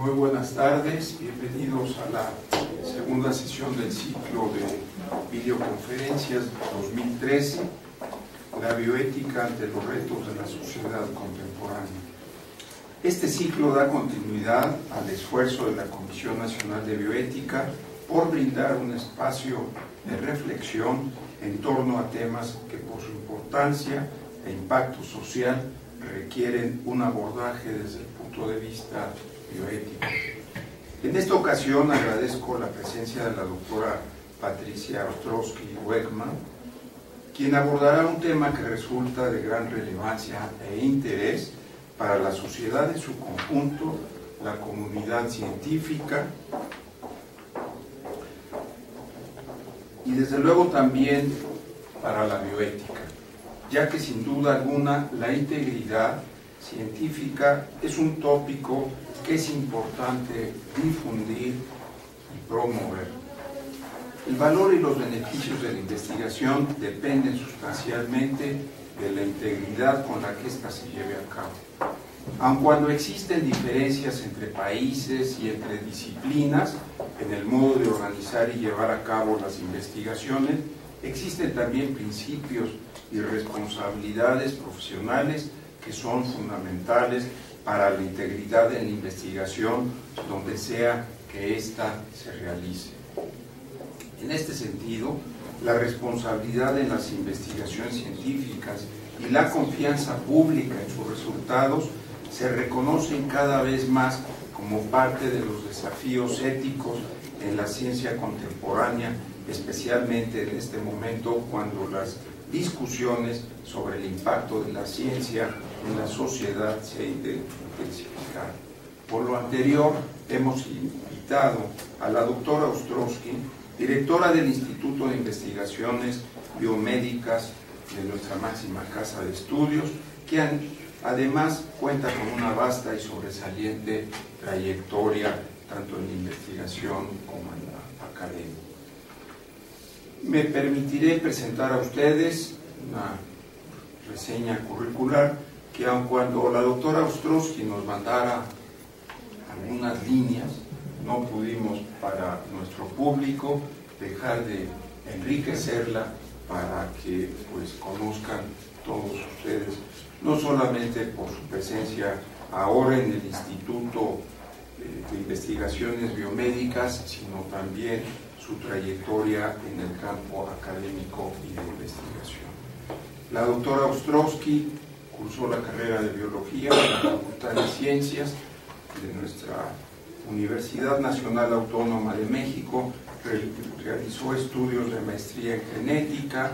Muy buenas tardes, bienvenidos a la segunda sesión del ciclo de videoconferencias 2013, la bioética ante los retos de la sociedad contemporánea. Este ciclo da continuidad al esfuerzo de la Comisión Nacional de Bioética por brindar un espacio de reflexión en torno a temas que por su importancia e impacto social requieren un abordaje desde el punto de vista bioético. En esta ocasión agradezco la presencia de la doctora Patricia Ostrowski-Weckman, quien abordará un tema que resulta de gran relevancia e interés para la sociedad en su conjunto, la comunidad científica y desde luego también para la bioética, ya que sin duda alguna la integridad científica es un tópico que es importante difundir y promover. El valor y los beneficios de la investigación dependen sustancialmente de la integridad con la que ésta se lleve a cabo. Aun cuando existen diferencias entre países y entre disciplinas en el modo de organizar y llevar a cabo las investigaciones, existen también principios y responsabilidades profesionales que son fundamentales para la integridad en la investigación donde sea que ésta se realice. En este sentido, la responsabilidad en las investigaciones científicas y la confianza pública en sus resultados se reconocen cada vez más como parte de los desafíos éticos en la ciencia contemporánea, especialmente en este momento cuando las discusiones sobre el impacto de la ciencia en la sociedad se intensificaron. Por lo anterior, hemos invitado a la doctora Ostrowski, directora del Instituto de Investigaciones Biomédicas de nuestra máxima casa de estudios, que además cuenta con una vasta y sobresaliente trayectoria tanto en la investigación como en la academia. Me permitiré presentar a ustedes una reseña curricular que, aun cuando la doctora Ostrowski nos mandara algunas líneas, no pudimos para nuestro público dejar de enriquecerla para que conozcan todos ustedes, no solamente por su presencia ahora en el Instituto de Investigaciones Biomédicas, sino también su trayectoria en el campo académico y de investigación. La doctora Ostrowski cursó la carrera de Biología en la Facultad de Ciencias de nuestra Universidad Nacional Autónoma de México, realizó estudios de maestría en genética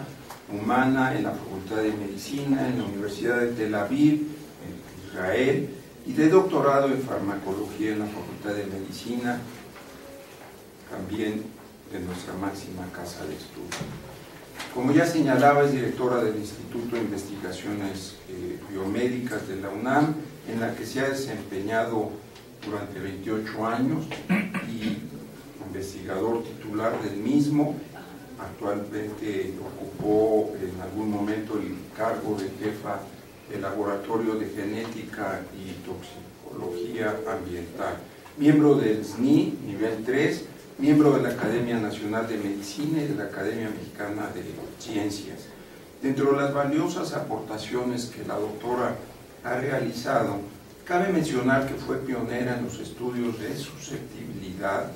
humana en la Facultad de Medicina en la Universidad de Tel Aviv, en Israel, y de doctorado en farmacología en la Facultad de Medicina, también de nuestra máxima casa de estudio. Como ya señalaba, es directora del Instituto de Investigaciones Biomédicas de la UNAM, en la que se ha desempeñado durante 28 años y investigador titular del mismo. Actualmente ocupó en algún momento el cargo de jefa del Laboratorio de Genética y Toxicología Ambiental, miembro del SNI nivel 3, miembro de la Academia Nacional de Medicina y de la Academia Mexicana de Ciencias. Dentro de las valiosas aportaciones que la doctora ha realizado, cabe mencionar que fue pionera en los estudios de susceptibilidad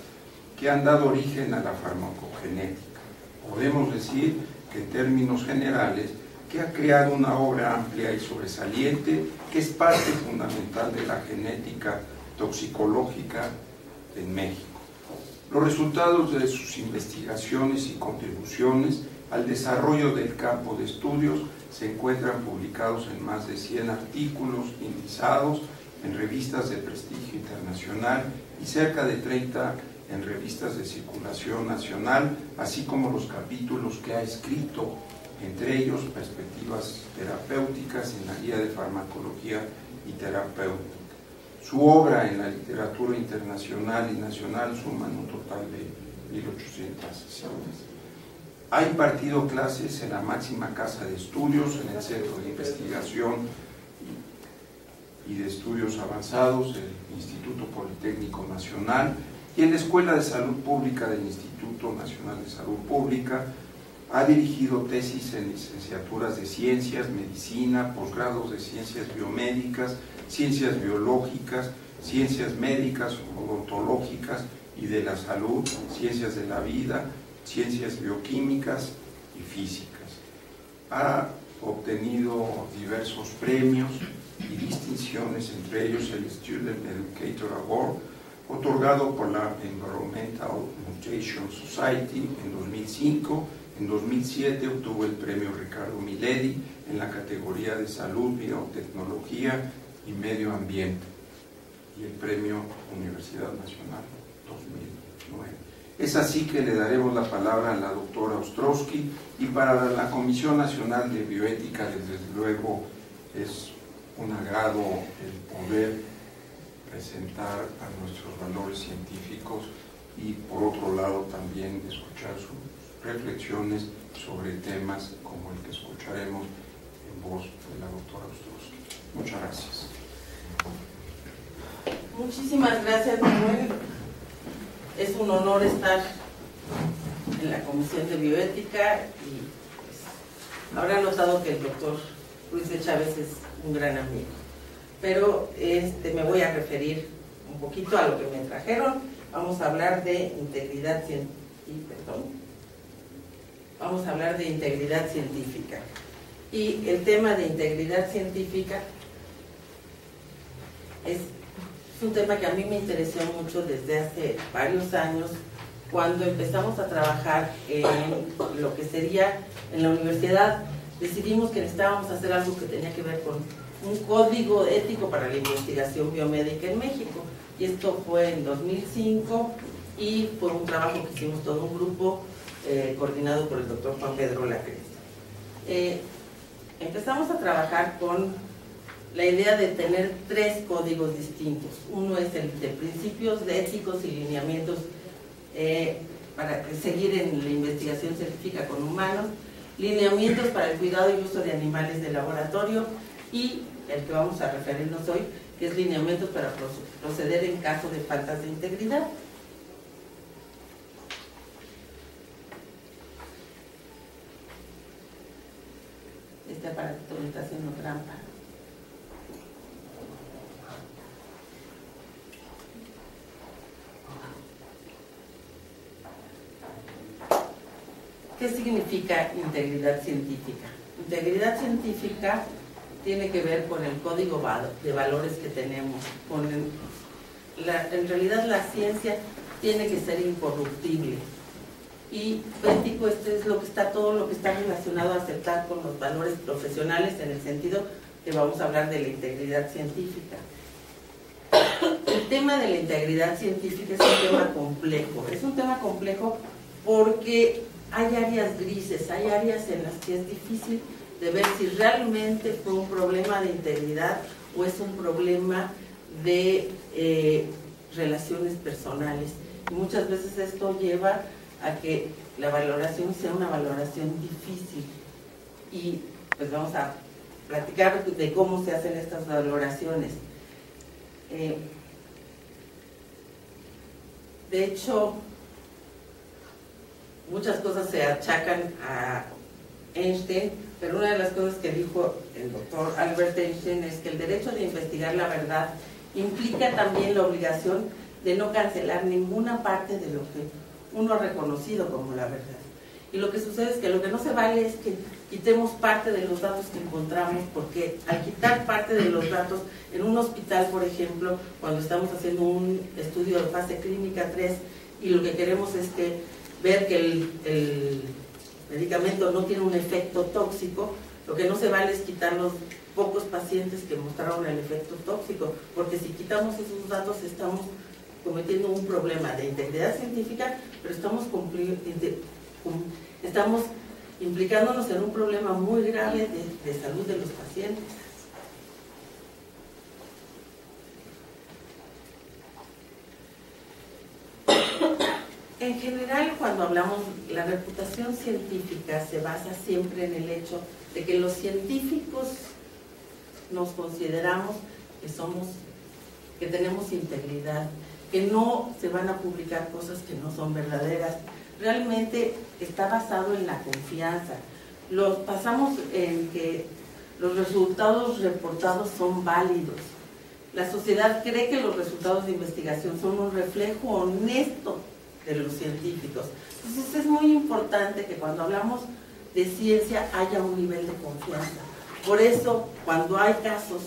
que han dado origen a la farmacogenética. Podemos decir que en términos generales que ha creado una obra amplia y sobresaliente que es parte fundamental de la genética toxicológica en México. Los resultados de sus investigaciones y contribuciones al desarrollo del campo de estudios se encuentran publicados en más de 100 artículos indizados en revistas de prestigio internacional y cerca de 30 en revistas de circulación nacional, así como los capítulos que ha escrito, entre ellos Perspectivas Terapéuticas en la Guía de Farmacología y Terapéutica. Su obra en la literatura internacional y nacional suma un total de 1.800 sesiones. Ha impartido clases en la máxima casa de estudios, en el Centro de Investigación y de Estudios Avanzados del Instituto Politécnico Nacional y en la Escuela de Salud Pública del Instituto Nacional de Salud Pública. Ha dirigido tesis en licenciaturas de Ciencias, Medicina, posgrados de Ciencias Biomédicas, Ciencias Biológicas, Ciencias Médicas, Odontológicas y de la Salud, Ciencias de la Vida, Ciencias Bioquímicas y Físicas. Ha obtenido diversos premios y distinciones, entre ellos el Student Educator Award, otorgado por la Environmental Mutation Society en 2005. En 2007 obtuvo el premio Ricardo Miledi en la categoría de Salud, Biotecnología y Medio Ambiente y el premio Universidad Nacional 2009. Es así que le daremos la palabra a la doctora Ostrowski, y para la Comisión Nacional de Bioética, desde luego, es un agrado el poder presentar a nuestros valores científicos y, por otro lado, también escuchar sus reflexiones sobre temas como el que escucharemos en voz de la doctora Ostrowski. Muchas gracias. Muchísimas gracias, Manuel. Es un honor estar en la Comisión de Bioética y pues, habrá notado que el doctor Ruiz de Chávez es un gran amigo. Pero me voy a referir un poquito a lo que me trajeron. Vamos a hablar de integridad científica. Y el tema de integridad científica es un tema que a mí me interesó mucho desde hace varios años, cuando empezamos a trabajar en lo que sería en la universidad. Decidimos que necesitábamos hacer algo que tenía que ver con un código ético para la investigación biomédica en México, y esto fue en 2005 y fue un trabajo que hicimos todo un grupo coordinado por el doctor Juan Pedro Lacresta. Empezamos a trabajar con la idea de tener 3 códigos distintos. Uno es el de principios éticos y lineamientos para seguir en la investigación científica con humanos, lineamientos para el cuidado y uso de animales de laboratorio, y el que vamos a referirnos hoy, que es lineamientos para proceder en caso de faltas de integridad. Este aparatito me está haciendo trampa. ¿Qué significa integridad científica? Integridad científica tiene que ver con el código de valores que tenemos. En realidad la ciencia tiene que ser incorruptible. Y ético es todo lo que está relacionado a aceptar con los valores profesionales, en el sentido que vamos a hablar de la integridad científica. El tema de la integridad científica es un tema complejo. Es un tema complejo porque hay áreas grises, hay áreas en las que es difícil de ver si realmente fue un problema de integridad o es un problema de relaciones personales. Y muchas veces esto lleva a que la valoración sea una valoración difícil. Y pues vamos a platicar de cómo se hacen estas valoraciones. De hecho, muchas cosas se achacan a Einstein, pero una de las cosas que dijo el doctor Albert Einstein es que el derecho de investigar la verdad implica también la obligación de no cancelar ninguna parte de lo que uno ha reconocido como la verdad. Y lo que sucede es que lo que no se vale es que quitemos parte de los datos que encontramos, porque al quitar parte de los datos en un hospital, por ejemplo, cuando estamos haciendo un estudio de fase clínica 3 y lo que queremos es ver que el medicamento no tiene un efecto tóxico, lo que no se vale es quitar los pocos pacientes que mostraron el efecto tóxico, porque si quitamos esos datos estamos cometiendo un problema de integridad científica, pero estamos implicándonos en un problema muy grave de salud de los pacientes. En general, cuando hablamos, la reputación científica se basa siempre en el hecho de que los científicos nos consideramos que tenemos integridad, que no se van a publicar cosas que no son verdaderas. Realmente está basado en la confianza. Basamos en que los resultados reportados son válidos. La sociedad cree que los resultados de investigación son un reflejo honesto de los científicos. Entonces es muy importante que cuando hablamos de ciencia haya un nivel de confianza. Por eso, cuando hay casos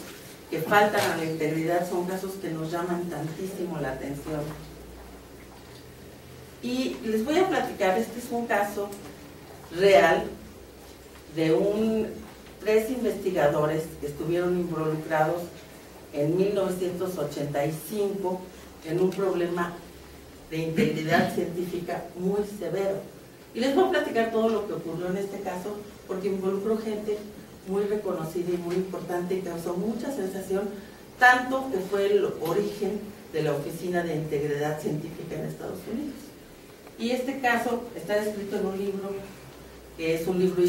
que faltan a la integridad, son casos que nos llaman tantísimo la atención. Y les voy a platicar, este es un caso real de 3 investigadores que estuvieron involucrados en 1985 en un problema de integridad científica muy severo. Y les voy a platicar todo lo que ocurrió en este caso, porque involucró gente muy reconocida y muy importante y causó mucha sensación, tanto que fue el origen de la Oficina de Integridad Científica en Estados Unidos. Y este caso está escrito en un libro, que es un libro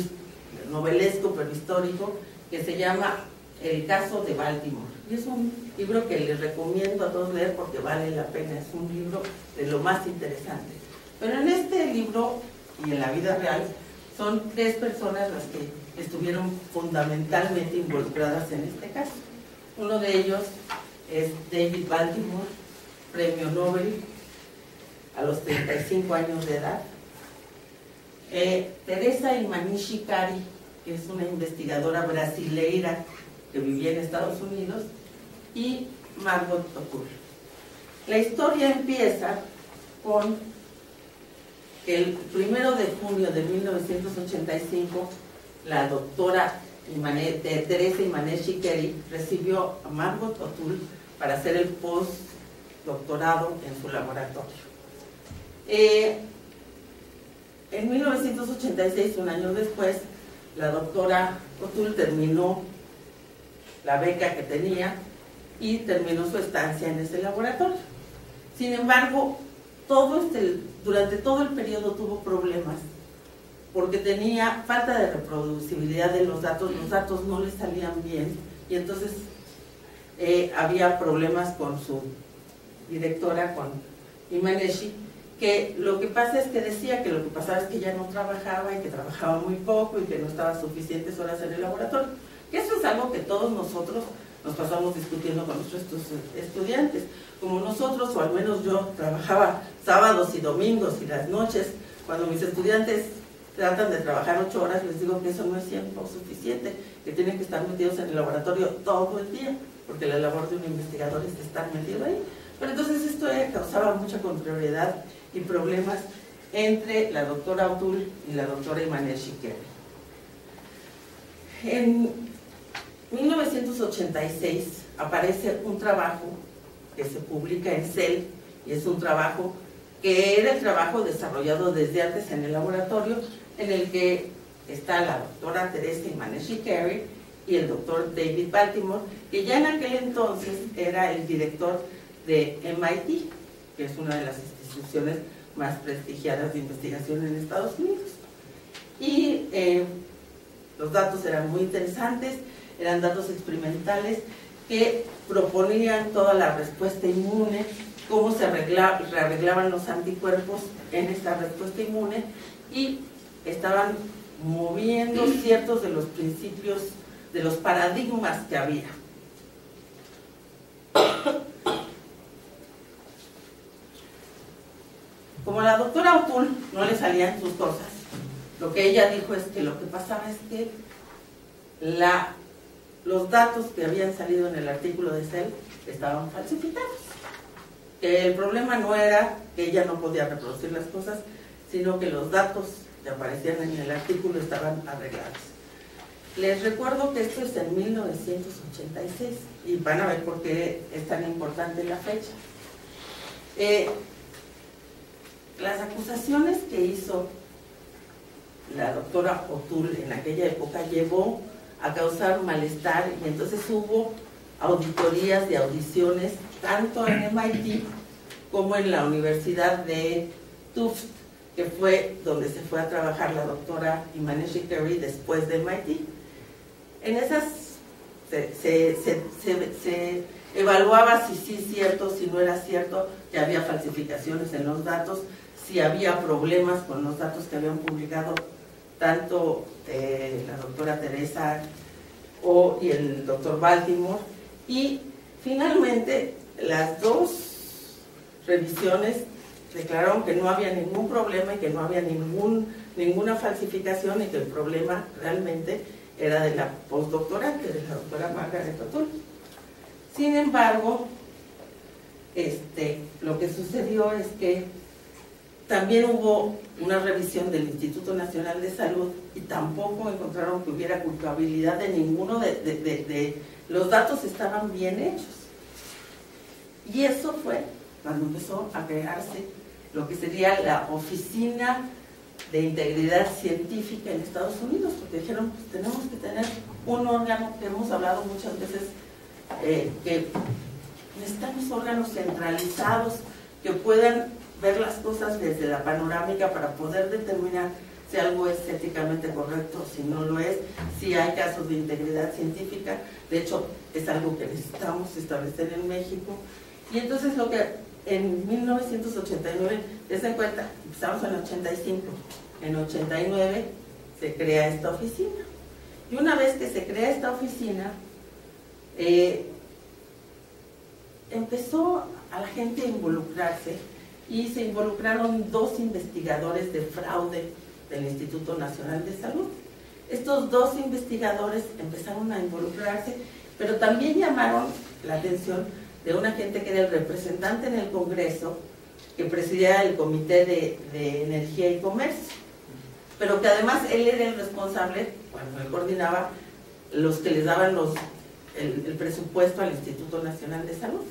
novelesco pero histórico, que se llama El caso de Baltimore. Y es un libro que les recomiendo a todos leer porque vale la pena, es un libro de lo más interesante. Pero en este libro y en la vida real son 3 personas las que estuvieron fundamentalmente involucradas en este caso. Uno de ellos es David Baltimore, premio Nobel a los 35 años de edad. Teresa Imanishi Cari, que es una investigadora brasileira que vivía en Estados Unidos, y Margot O'Toole. La historia empieza con el 1 de junio de 1985, la doctora Teresa Imanishi Cari recibió a Margot O'Toole para hacer el postdoctorado en su laboratorio. En 1986, un año después, la doctora O'Toole terminó la beca que tenía y terminó su estancia en ese laboratorio. Sin embargo, durante todo el periodo tuvo problemas porque tenía falta de reproducibilidad de los datos no le salían bien, y entonces había problemas con su directora, con Imanishi, que lo que pasa es que decía que lo que pasaba es que ya no trabajaba y que trabajaba muy poco y que no estaba suficientes horas en el laboratorio. Que eso es algo que todos nosotros nos pasamos discutiendo con nuestros estudiantes. Como nosotros, o al menos yo, trabajaba sábados y domingos y las noches, cuando mis estudiantes tratan de trabajar 8 horas, les digo que eso no es tiempo suficiente, que tienen que estar metidos en el laboratorio todo el día, porque la labor de un investigador es estar metido ahí. Pero entonces esto causaba mucha contrariedad y problemas entre la doctora O'Toole y la doctora Imanishi Cari. En 1986 aparece un trabajo que se publica en Cell, y es un trabajo que era el trabajo desarrollado desde antes en el laboratorio, en el que está la doctora Teresa Imanishi Cari y el doctor David Baltimore, que ya en aquel entonces era el director de MIT, que es una de las instituciones más prestigiadas de investigación en Estados Unidos. Y los datos eran muy interesantes, eran datos experimentales que proponían toda la respuesta inmune, cómo se rearreglaban los anticuerpos en esta respuesta inmune, y estaban moviendo ciertos de los principios, de los paradigmas que había. Como a la doctora O'Toole no le salían sus cosas, lo que ella dijo es que lo que pasaba es que los datos que habían salido en el artículo de Cell estaban falsificados. Que el problema no era que ella no podía reproducir las cosas, sino que los datos que aparecían en el artículo estaban arreglados. Les recuerdo que esto es en 1986 y van a ver por qué es tan importante la fecha. Las acusaciones que hizo la doctora O'Toole en aquella época llevó a causar malestar, y entonces hubo auditorías y audiciones tanto en MIT como en la Universidad de Tufts, que fue donde se fue a trabajar la doctora Imanishi Cari después de MIT. En esas se evaluaba si sí es cierto, si no era cierto, que había falsificaciones en los datos, si había problemas con los datos que habían publicado tanto la doctora Teresa y el doctor Baltimore. Y finalmente las dos revisiones declararon que no había ningún problema y que no había ninguna falsificación, y que el problema realmente era de la postdoctorante, de la doctora Margaret O'Toole. Sin embargo, lo que sucedió es que también hubo una revisión del Instituto Nacional de Salud y tampoco encontraron que hubiera culpabilidad de ninguno de los datos, estaban bien hechos. Y eso fue cuando empezó a crearse lo que sería la Oficina de Integridad Científica en Estados Unidos, porque dijeron, pues tenemos que tener un órgano, que hemos hablado muchas veces, que necesitamos órganos centralizados que puedan ver las cosas desde la panorámica para poder determinar si algo es éticamente correcto, si no lo es, si hay casos de integridad científica. De hecho, es algo que necesitamos establecer en México. Y entonces lo que en 1989, dense cuenta, empezamos en 85, en 89 se crea esta oficina. Y una vez que se crea esta oficina, empezó a la gente a involucrarse, y se involucraron dos investigadores de fraude del Instituto Nacional de Salud. Estos dos investigadores empezaron a involucrarse, pero también llamaron la atención de una gente que era el representante en el Congreso, que presidía el Comité de Energía y Comercio, pero que además él era el responsable, cuando él coordinaba, los que les daban el presupuesto al Instituto Nacional de Salud.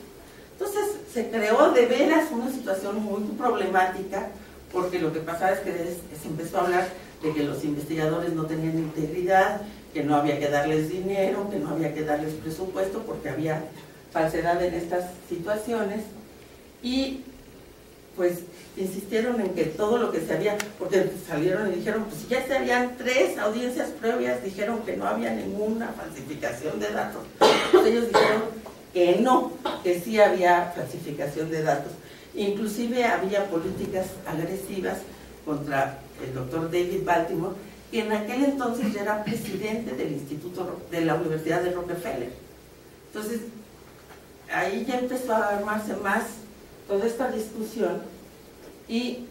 Entonces se creó de veras una situación muy problemática, porque lo que pasaba es que se empezó a hablar de que los investigadores no tenían integridad, que no había que darles dinero, que no había que darles presupuesto, porque había falsedad en estas situaciones. Y pues insistieron en que todo lo que se había, porque salieron y dijeron, pues si ya se habían 3 audiencias previas, dijeron que no había ninguna falsificación de datos. Entonces ellos dijeron que no, que sí había falsificación de datos. Inclusive había políticas agresivas contra el doctor David Baltimore, que en aquel entonces ya era presidente del Instituto de la Universidad de Rockefeller. Entonces ahí ya empezó a armarse más toda esta discusión, y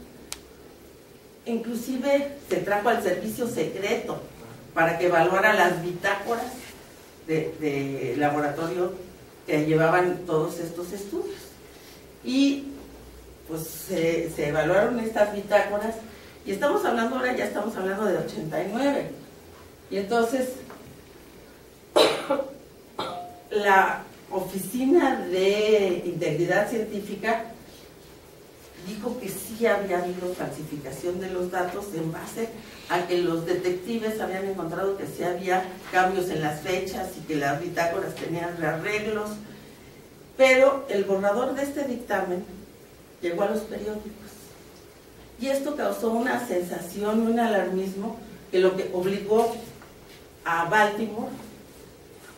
inclusive se trajo al servicio secreto para que evaluara las bitácoras de laboratorio que llevaban todos estos estudios. Y pues se evaluaron estas bitácoras, y estamos hablando ahora, ya estamos hablando de 89, y entonces la Oficina de Integridad Científica dijo que sí había habido falsificación de los datos en base a que los detectives habían encontrado que sí había cambios en las fechas y que las bitácoras tenían rearreglos, pero el borrador de este dictamen llegó a los periódicos, y esto causó una sensación, un alarmismo, que lo que obligó a Baltimore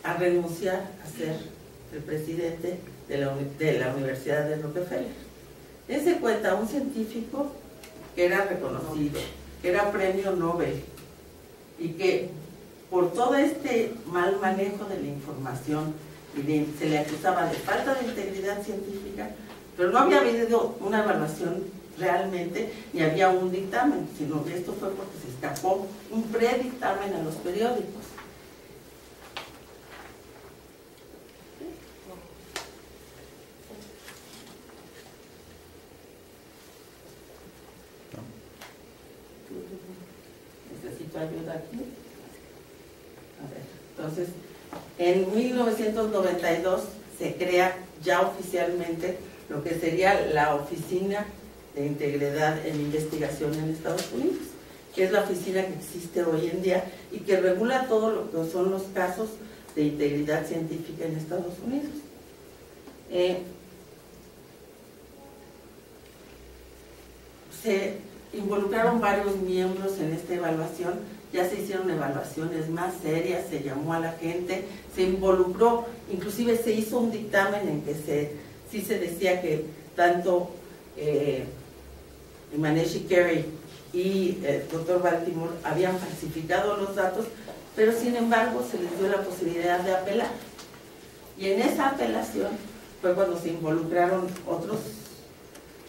a renunciar a ser el presidente de la Universidad de Rockefeller. Dense cuenta, un científico que era reconocido, que era premio Nobel, y que por todo este mal manejo de la información se le acusaba de falta de integridad científica, pero no había habido una evaluación realmente, ni había un dictamen, sino que esto fue porque se escapó un predictamen a los periódicos. Necesito ayuda aquí. A ver, entonces, en 1992 se crea ya oficialmente lo que sería la Oficina de Integridad en Investigación en Estados Unidos, que es la oficina que existe hoy en día y que regula todo lo que son los casos de integridad científica en Estados Unidos. involucraron varios miembros en esta evaluación, ya se hicieron evaluaciones más serias, se llamó a la gente, se involucró, inclusive se hizo un dictamen en que sí se decía que tanto Imaneshi Carey y el doctor Baltimore habían falsificado los datos, pero sin embargo se les dio la posibilidad de apelar. Y en esa apelación fue cuando se involucraron otros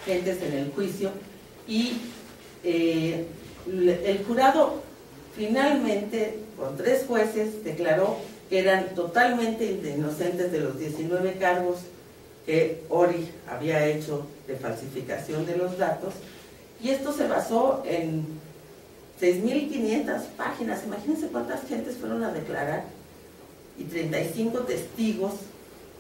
gentes en el juicio y el jurado finalmente, con 3 jueces, declaró que eran totalmente inocentes de los 19 cargos que Ori había hecho de falsificación de los datos, y esto se basó en 6.500 páginas. Imagínense cuántas gentes fueron a declarar y 35 testigos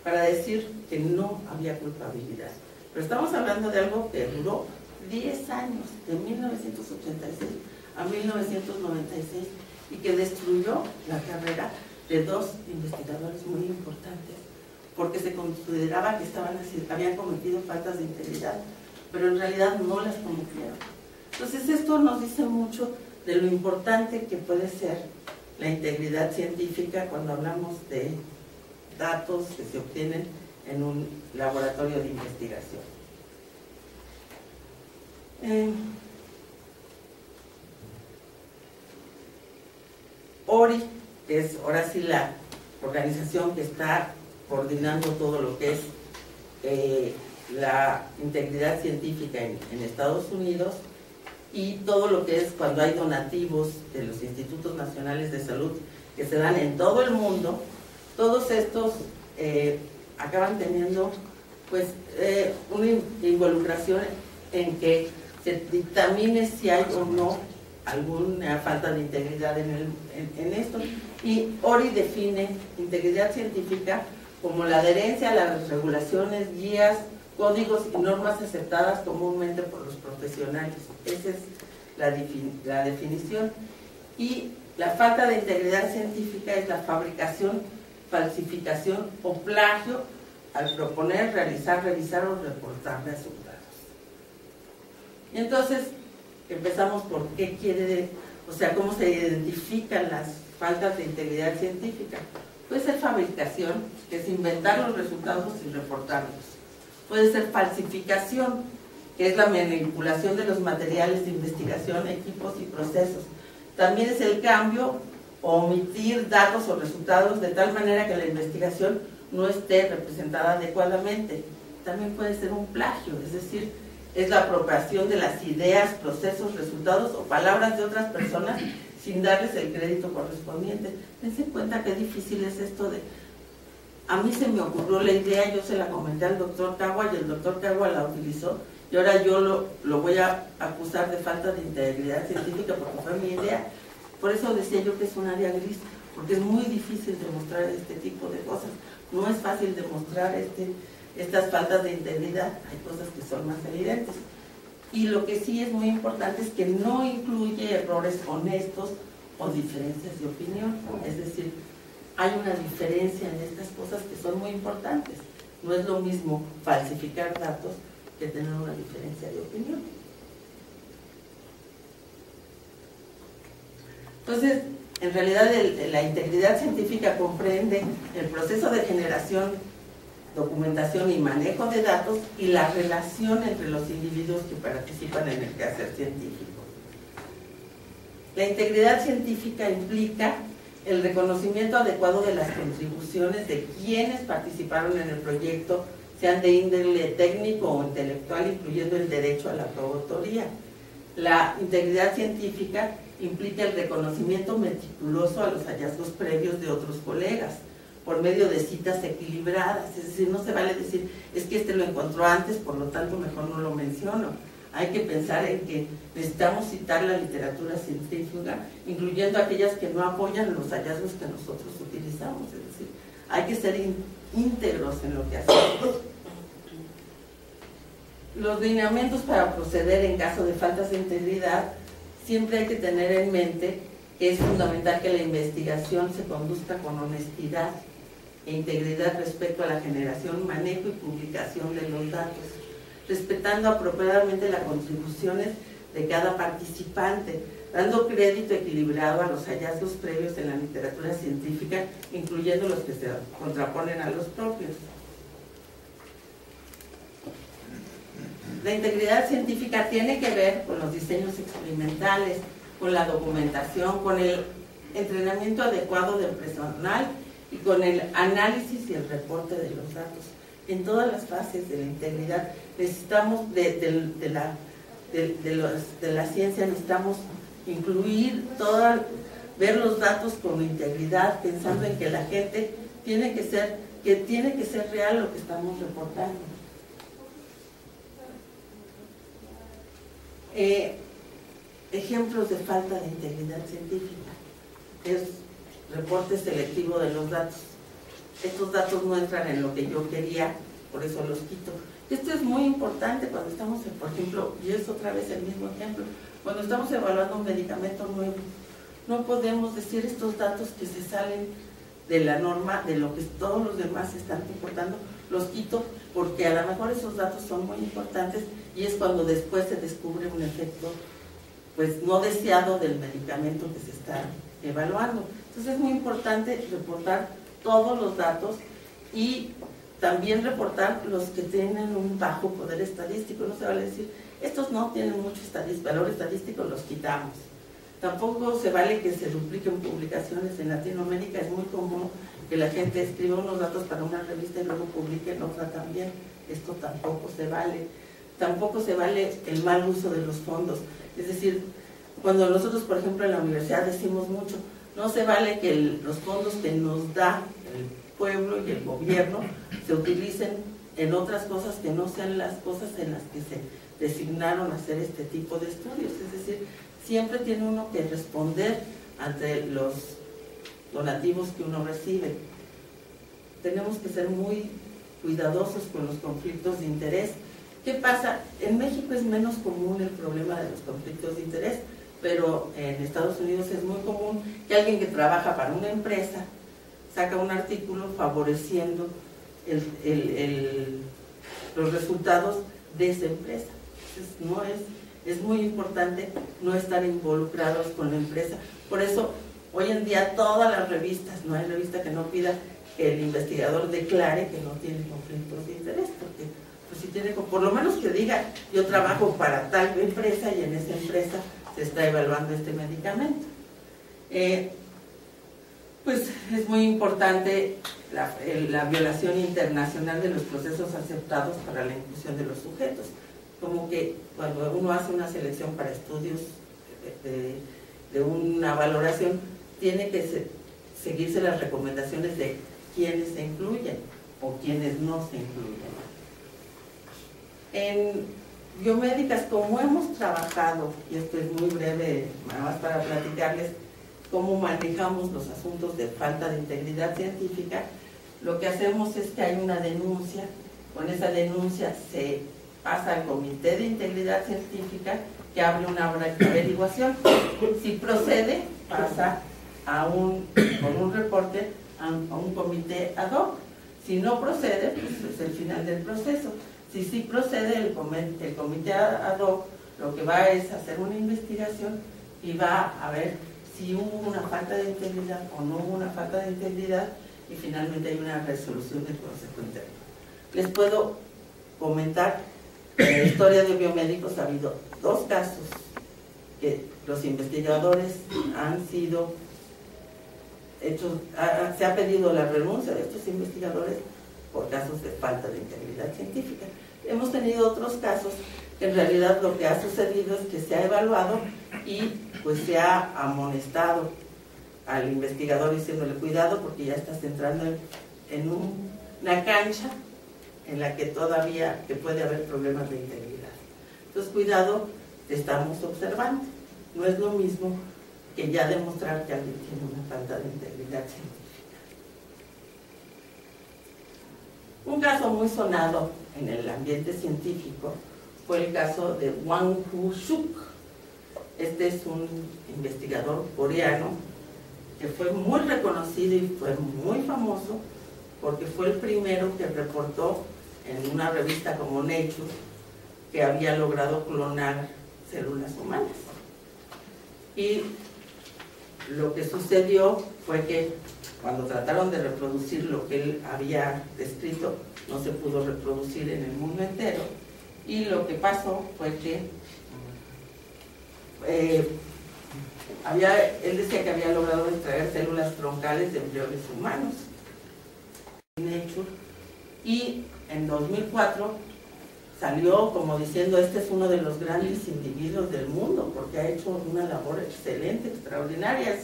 para decir que no había culpabilidad. Pero estamos hablando de algo que duró 10 años, de 1986 a 1996, y que destruyó la carrera de 2 investigadores muy importantes, porque se consideraba que habían cometido faltas de integridad, pero en realidad no las cometieron. Entonces esto nos dice mucho de lo importante que puede ser la integridad científica cuando hablamos de datos que se obtienen en un laboratorio de investigación. ORI, que es ahora sí la organización que está coordinando todo lo que es la integridad científica en Estados Unidos, y todo lo que es cuando hay donativos de los institutos nacionales de salud que se dan en todo el mundo, todos estos acaban teniendo pues una involucración en que se dictamine si hay o no alguna falta de integridad en esto. Y ORI define integridad científica como la adherencia a las regulaciones, guías, códigos y normas aceptadas comúnmente por los profesionales. Esa es la definición. Y la falta de integridad científica es la fabricación, falsificación o plagio al proponer, realizar, revisar o reportar resultados. Entonces, empezamos por qué cómo se identifican las faltas de integridad científica. Puede ser fabricación, que es inventar los resultados y reportarlos. Puede ser falsificación, que es la manipulación de los materiales de investigación, equipos y procesos. También es el cambio o omitir datos o resultados de tal manera que la investigación no esté representada adecuadamente. También puede ser un plagio, es decir, es la apropiación de las ideas, procesos, resultados o palabras de otras personas sin darles el crédito correspondiente. Dense cuenta qué difícil es esto de... A mí se me ocurrió la idea, yo se la comenté al doctor Cagua y el doctor Cagua la utilizó, y ahora yo lo voy a acusar de falta de integridad científica porque fue mi idea. Por eso decía yo que es un área gris, porque es muy difícil demostrar este tipo de cosas. No es fácil demostrar estas faltas de integridad, hay cosas que son más evidentes. Y lo que sí es muy importante es que no incluye errores honestos o diferencias de opinión. Es decir, hay una diferencia en estas cosas que son muy importantes. No es lo mismo falsificar datos que tener una diferencia de opinión. Entonces, en realidad la integridad científica comprende el proceso de generación, documentación y manejo de datos y la relación entre los individuos que participan en el quehacer científico. La integridad científica implica el reconocimiento adecuado de las contribuciones de quienes participaron en el proyecto, sean de índole técnico o intelectual, incluyendo el derecho a la coautoría. La integridad científica implica el reconocimiento meticuloso a los hallazgos previos de otros colegas, por medio de citas equilibradas. Es decir, no se vale decir, es que este lo encontró antes, por lo tanto mejor no lo menciono. Hay que pensar en que necesitamos citar la literatura científica, incluyendo aquellas que no apoyan los hallazgos que nosotros utilizamos. Es decir, hay que ser íntegros en lo que hacemos. Los lineamientos para proceder en caso de faltas de integridad, siempre hay que tener en mente que es fundamental que la investigación se conduzca con honestidad e integridad respecto a la generación, manejo y publicación de los datos, respetando apropiadamente las contribuciones de cada participante, dando crédito equilibrado a los hallazgos previos en la literatura científica, incluyendo los que se contraponen a los propios. La integridad científica tiene que ver con los diseños experimentales, con la documentación, con el entrenamiento adecuado del personal y con el análisis y el reporte de los datos. En todas las fases de la integridad necesitamos de la ciencia, necesitamos incluir ver los datos con integridad, pensando en que la gente tiene que ser real lo que estamos reportando. Ejemplos de falta de integridad científica es reporte selectivo de los datos. Estos datos no entran en lo que yo quería, por eso los quito. Esto es muy importante cuando estamos, por ejemplo, y es otra vez el mismo ejemplo, cuando estamos evaluando un medicamento nuevo, no podemos decir estos datos que se salen de la norma, de lo que todos los demás están reportando, los quito, porque a lo mejor esos datos son muy importantes y es cuando después se descubre un efecto pues no deseado del medicamento que se está evaluando. Entonces es muy importante reportar todos los datos y también reportar los que tienen un bajo poder estadístico. No se vale decir, estos no tienen mucho valor estadístico, los quitamos. Tampoco se vale que se dupliquen publicaciones. En Latinoamérica es muy común que la gente escriba unos datos para una revista y luego publique en otra también. Esto tampoco se vale. Tampoco se vale el mal uso de los fondos. Es decir, cuando nosotros, por ejemplo, en la universidad decimos mucho, no se vale que los fondos que nos da el pueblo y el gobierno se utilicen en otras cosas que no sean las cosas en las que se designaron a hacer este tipo de estudios. Es decir, siempre tiene uno que responder ante los donativos que uno recibe. Tenemos que ser muy cuidadosos con los conflictos de interés. ¿Qué pasa? En México es menos común el problema de los conflictos de interés, pero en Estados Unidos es muy común que alguien que trabaja para una empresa saca un artículo favoreciendo los resultados de esa empresa. Entonces, es muy importante no estar involucrados con la empresa. Por eso, hoy en día todas las revistas, no hay revista que no pida que el investigador declare que no tiene conflictos de interés, porque pues, si tiene, por lo menos que diga, yo trabajo para tal empresa y en esa empresa se está evaluando este medicamento. Pues es muy importante la violación internacional de los procesos aceptados para la inclusión de los sujetos. Como que cuando uno hace una selección para estudios de una valoración, tiene que seguirse las recomendaciones de quienes se incluyen o quienes no se incluyen. En biomédicas, como hemos trabajado, y esto es muy breve, nada más para platicarles cómo manejamos los asuntos de falta de integridad científica, lo que hacemos es que hay una denuncia, con esa denuncia se pasa al Comité de Integridad Científica que abre una averiguación. Si procede, pasa con un reporte a un comité ad hoc. Si no procede, pues es el final del proceso. Si sí procede, el comité ad hoc lo que va es hacer una investigación y va a ver si hubo una falta de integridad o no hubo una falta de integridad y finalmente hay una resolución del Consejo Interno. Les puedo comentar que en la historia de biomédicos ha habido 2 casos que los investigadores han sido hechos, se ha pedido la renuncia de estos investigadores por casos de falta de integridad científica. Hemos tenido otros casos que en realidad lo que ha sucedido es que se ha evaluado y pues se ha amonestado al investigador diciéndole cuidado porque ya estás entrando en una cancha en la que todavía puede haber problemas de integridad. Entonces cuidado, te estamos observando. No es lo mismo que ya demostrar que alguien tiene una falta de integridad científica. Un caso muy sonado en el ambiente científico fue el caso de Wang Hu-Suk. Este es un investigador coreano que fue muy reconocido y fue muy famoso porque fue el primero que reportó en una revista como Nature que había logrado clonar células humanas. Y lo que sucedió fue que cuando trataron de reproducir lo que él había descrito, no se pudo reproducir en el mundo entero. Y lo que pasó fue que él decía que había logrado extraer células troncales de embriones humanos. Y en 2004 salió como diciendo: este es uno de los grandes individuos del mundo porque ha hecho una labor excelente, extraordinaria.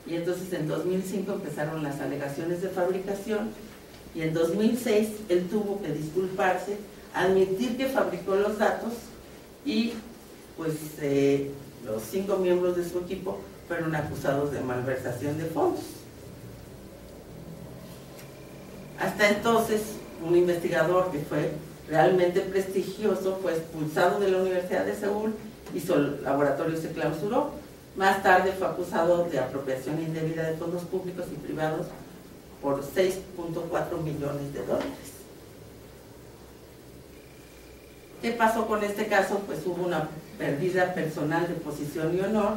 Y entonces en 2005 empezaron las alegaciones de fabricación, y en 2006 él tuvo que disculparse, admitir que fabricó los datos, y pues los 5 miembros de su equipo fueron acusados de malversación de fondos. Hasta entonces, un investigador que fue realmente prestigioso fue expulsado de la Universidad de Seúl y su laboratorio se clausuró. Más tarde fue acusado de apropiación indebida de fondos públicos y privados por $6.4 millones. ¿Qué pasó con este caso? Pues hubo una pérdida personal de posición y honor.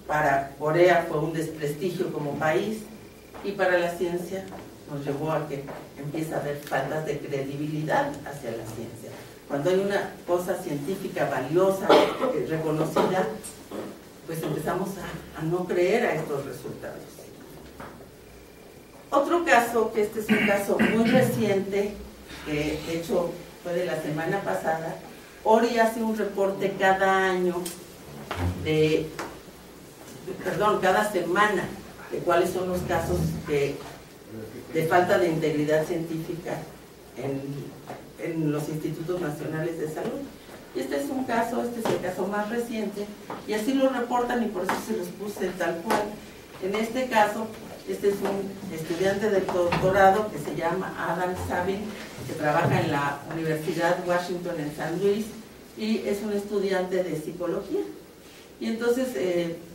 Para Corea fue un desprestigio como país, y para la ciencia nos llevó a que empiece a haber faltas de credibilidad hacia la ciencia. Cuando hay una cosa científica valiosa, reconocida, pues empezamos a no creer a estos resultados. Otro caso, que este es un caso muy reciente, que de hecho fue de la semana pasada. ORI hace un reporte cada año cada semana, de cuáles son los casos de falta de integridad científica en los institutos nacionales de salud. Y este es un caso, este es el caso más reciente, y así lo reportan, y por eso se los puse tal cual. En este caso, este es un estudiante de doctorado que se llama Adam Sabin, que trabaja en la Universidad Washington en San Luis, y es un estudiante de psicología. Y entonces,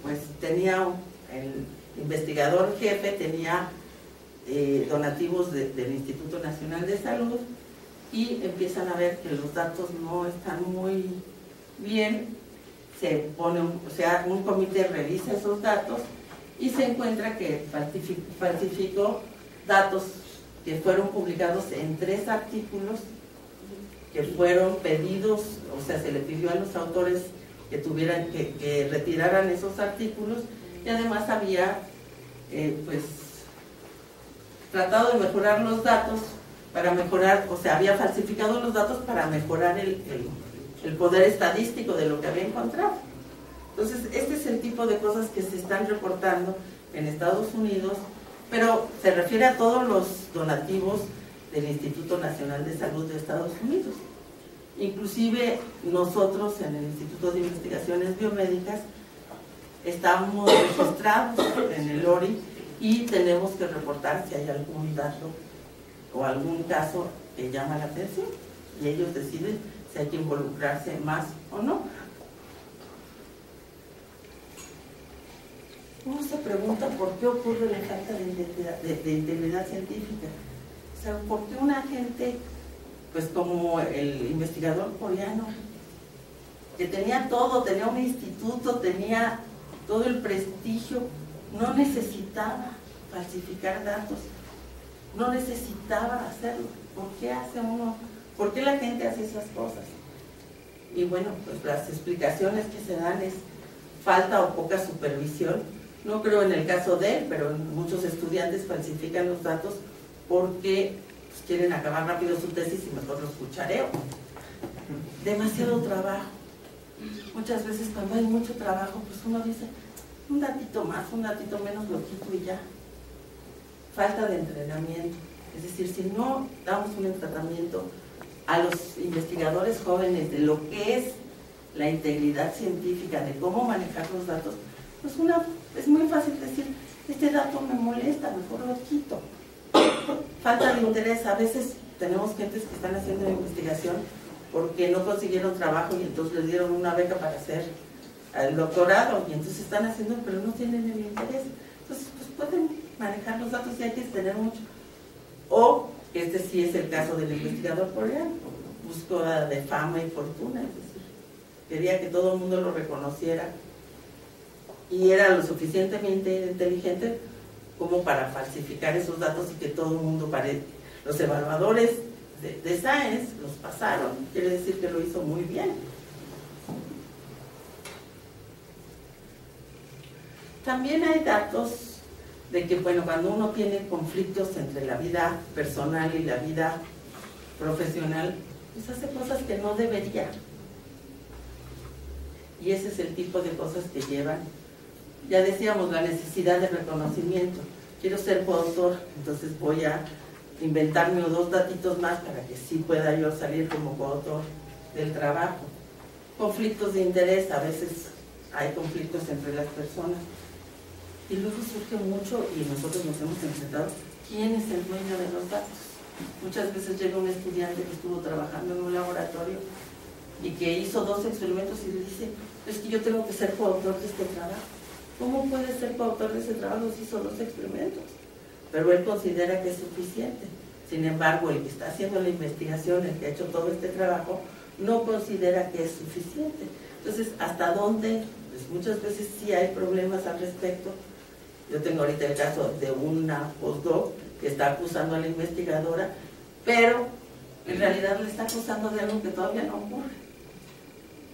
pues tenía, el investigador jefe tenía donativos del Instituto Nacional de Salud, y empiezan a ver que los datos no están muy bien. Se pone un comité revisa esos datos y se encuentra que falsificó datos que fueron publicados en 3 artículos que fueron pedidos, o sea, se le pidió a los autores que retiraran esos artículos, y además había pues tratado de mejorar los datos para mejorar, o sea, había falsificado los datos para mejorar el poder estadístico de lo que había encontrado. Entonces, este es el tipo de cosas que se están reportando en Estados Unidos, pero se refiere a todos los donativos del Instituto Nacional de Salud de Estados Unidos. Inclusive nosotros en el Instituto de Investigaciones Biomédicas estamos registrados en el ORI y tenemos que reportar si hay algún dato o algún caso que llama la atención, y ellos deciden si hay que involucrarse más o no. Uno se pregunta por qué ocurre la falta de integridad científica. O sea, ¿por qué una gente, pues como el investigador coreano, que tenía todo, tenía un instituto, tenía todo el prestigio, no necesitaba falsificar datos, no necesitaba hacerlo? ¿Por qué hace uno? ¿Por qué la gente hace esas cosas? Y bueno, pues las explicaciones que se dan es falta o poca supervisión. No creo en el caso de él, pero muchos estudiantes falsifican los datos porque pues, quieren acabar rápido su tesis y mejor los cuchareo. Demasiado trabajo. Muchas veces cuando hay mucho trabajo, pues uno dice, un datito más, un datito menos lo quito y ya. Falta de entrenamiento. Es decir, si no damos un tratamiento a los investigadores jóvenes de lo que es la integridad científica, de cómo manejar los datos, pues es muy fácil decir, este dato me molesta, mejor lo quito. Falta de interés. A veces tenemos gentes que están haciendo investigación porque no consiguieron trabajo y entonces les dieron una beca para hacer el doctorado, y entonces están haciendo, pero no tienen el interés. Entonces, pues pueden manejar los datos y hay que tener mucho. O, este sí es el caso del investigador coreano, búsqueda de fama y fortuna, es decir, quería que todo el mundo lo reconociera y era lo suficientemente inteligente como para falsificar esos datos y que todo el mundo los evaluadores de Science los pasaron. Quiere decir que lo hizo muy bien. También hay datos de que, bueno, cuando uno tiene conflictos entre la vida personal y la vida profesional, pues hace cosas que no debería. Y ese es el tipo de cosas que llevan. Ya decíamos, la necesidad de reconocimiento. Quiero ser coautor, entonces voy a inventarme 2 datitos más para que sí pueda yo salir como coautor del trabajo. Conflictos de interés, a veces hay conflictos entre las personas. Y luego surge mucho, y nosotros nos hemos enfrentado, ¿quién es el dueño de los datos? Muchas veces llega un estudiante que estuvo trabajando en un laboratorio y que hizo 2 experimentos y le dice, es que yo tengo que ser coautor de este trabajo. ¿Cómo puede ser coautor de ese trabajo si hizo 2 experimentos? Pero él considera que es suficiente. Sin embargo, el que está haciendo la investigación, el que ha hecho todo este trabajo, no considera que es suficiente. Entonces, ¿hasta dónde? Pues muchas veces sí hay problemas al respecto. Yo tengo ahorita el caso de una postdoc que está acusando a la investigadora, pero en realidad le está acusando de algo que todavía no ocurre.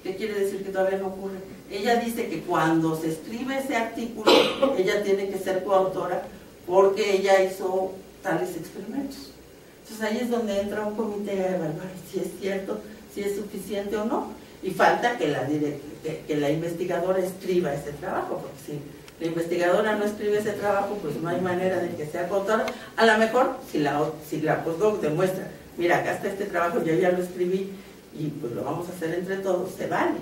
¿Qué quiere decir que todavía no ocurre? Ella dice que cuando se escribe ese artículo, ella tiene que ser coautora porque ella hizo tales experimentos. Entonces ahí es donde entra un comité a evaluar si es cierto, si es suficiente o no. Y falta que la investigadora escriba ese trabajo, porque si la investigadora no escribe ese trabajo, pues no hay manera de que sea coautora. A lo mejor, si la postdoc demuestra, mira, acá está este trabajo, yo ya lo escribí, y pues lo vamos a hacer entre todos, se vale.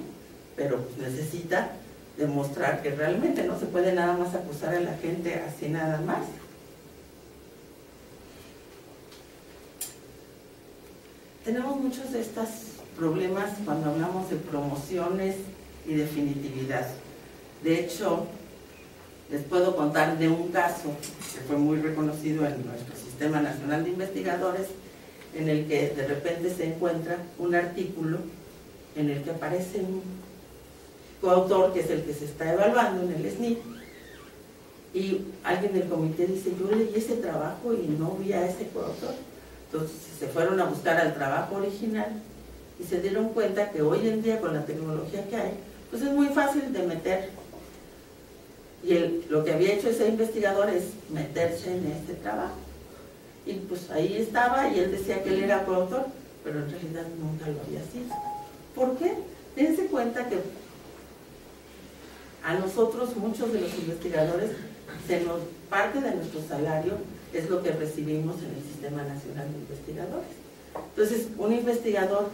Pero pues necesita demostrar que realmente no se puede nada más acusar a la gente así nada más. Tenemos muchos de estos problemas cuando hablamos de promociones y definitividad. De hecho, les puedo contar de un caso que fue muy reconocido en nuestro Sistema Nacional de Investigadores, en el que de repente se encuentra un artículo en el que aparece un coautor, que es el que se está evaluando en el SNI, y alguien del comité dice, yo leí ese trabajo y no vi a ese coautor. Entonces se fueron a buscar al trabajo original y se dieron cuenta que hoy en día, con la tecnología que hay, pues es muy fácil de meter. Y lo que había hecho ese investigador es meterse en este trabajo. Y pues ahí estaba, y él decía que él era coautor, pero en realidad nunca lo había sido. ¿Por qué? Dense cuenta que a nosotros, muchos de los investigadores, parte de nuestro salario es lo que recibimos en el Sistema Nacional de Investigadores. Entonces, un investigador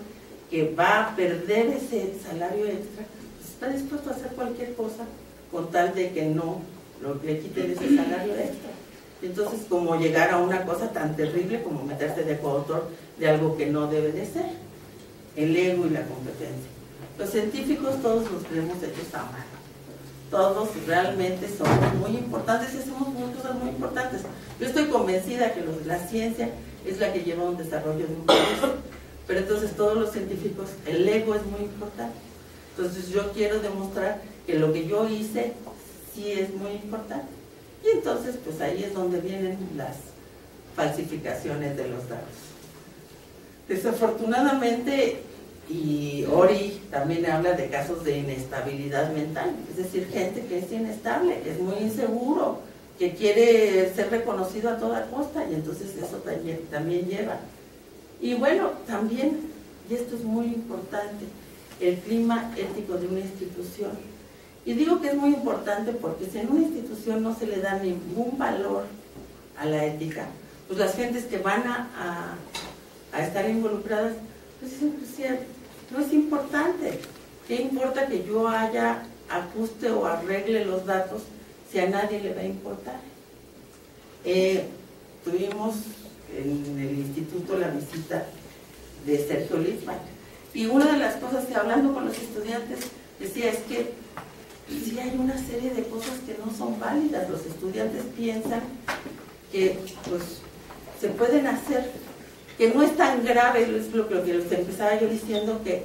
que va a perder ese salario extra, pues está dispuesto a hacer cualquier cosa con tal de que no le quiten ese salario extra. Entonces, como llegar a una cosa tan terrible como meterse de coautor de algo que no debe de ser, el ego y la competencia. Los científicos todos nos creemos hechos a mano. Todos realmente somos muy importantes y hacemos muchas cosas muy importantes. Yo estoy convencida que la ciencia es la que lleva a un desarrollo de un país, pero entonces todos los científicos, el ego es muy importante. Entonces yo quiero demostrar que lo que yo hice sí es muy importante. Y entonces pues ahí es donde vienen las falsificaciones de los datos. Desafortunadamente, y Ori también habla de casos de inestabilidad mental, es decir, gente que es inestable, que es muy inseguro, que quiere ser reconocido a toda costa, y entonces eso también lleva. Y bueno, también, y esto es muy importante, el clima ético de una institución. Y digo que es muy importante porque si en una institución no se le da ningún valor a la ética, pues las gentes que van a estar involucradas, pues dicen, pues, no es importante. ¿Qué importa que yo ajuste o arregle los datos si a nadie le va a importar? Tuvimos en el instituto la visita de Sergio Lippmann, y una de las cosas que, hablando con los estudiantes, decía es que sí hay una serie de cosas que no son válidas. Los estudiantes piensan que pues se pueden hacer, que no es tan grave. Es lo que les empezaba yo diciendo, que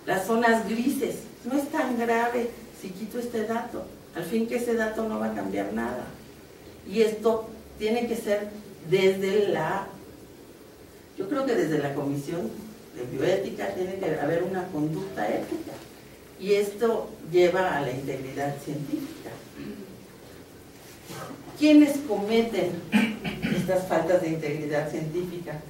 las zonas grises. No es tan grave si quito este dato, al fin que ese dato no va a cambiar nada. Y esto tiene que ser desde yo creo que desde la Comisión de Bioética tiene que haber una conducta ética. Y esto lleva a la integridad científica. ¿Quiénes cometen estas faltas de integridad científica?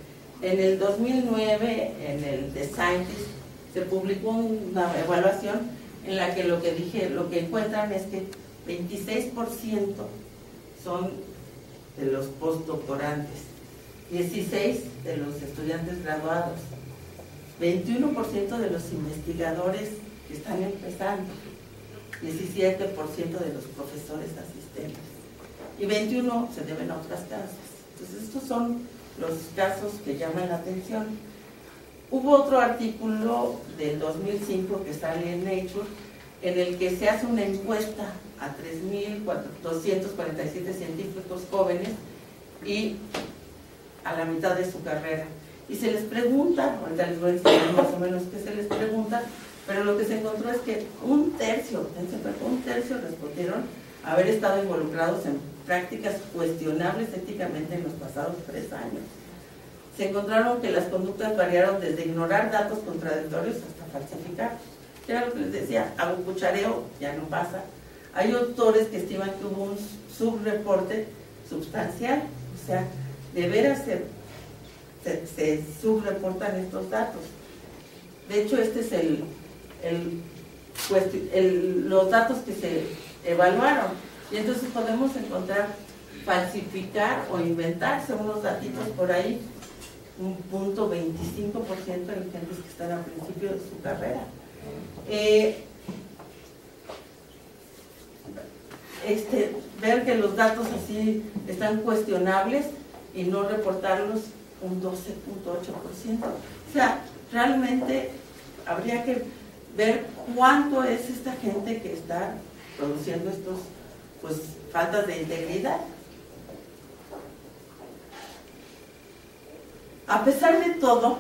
En el 2009, en el The Scientist, se publicó una evaluación en la que lo que encuentran es que 26% son de los postdoctorantes, 16% de los estudiantes graduados, 21% de los investigadores que están empezando, 17% de los profesores asistentes y 21% se deben a otras causas. Entonces estos son los casos que llaman la atención. Hubo otro artículo del 2005 que sale en Nature en el que se hace una encuesta a 3.247 científicos jóvenes y a la mitad de su carrera. Y se les pregunta, ahorita les voy a enseñar más o menos qué se les pregunta, pero lo que se encontró es que un tercio respondieron haber estado involucrados en prácticas cuestionables éticamente en los pasados 3 años. Se encontraron que las conductas variaron desde ignorar datos contradictorios hasta falsificar. Era lo que les decía, hago cuchareo, ya no pasa. Hay autores que estiman que hubo un subreporte substancial, o sea, de veras se subreportan estos datos. De hecho, este es los datos que se evaluaron. Y entonces podemos encontrar, falsificar o inventarse unos datitos por ahí, un 0.25% en gentes que están al principio de su carrera. Ver que los datos así están cuestionables y no reportarlos un 12.8%. O sea, realmente habría que ver cuánto es esta gente que está produciendo estos, pues, faltas de integridad. A pesar de todo,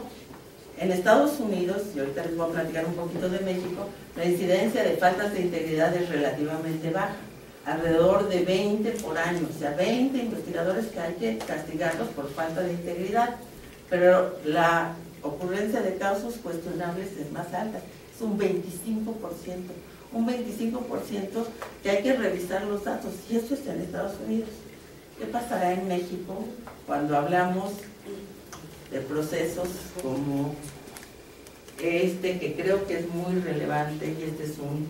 en Estados Unidos, y ahorita les voy a platicar un poquito de México, la incidencia de faltas de integridad es relativamente baja, alrededor de 20 por año, o sea, 20 investigadores que hay que castigarlos por falta de integridad, pero la ocurrencia de casos cuestionables es más alta, es un 25%, un 25% que hay que revisar los datos, y esto está en Estados Unidos. ¿Qué pasará en México cuando hablamos de procesos como que creo que es muy relevante, y este es un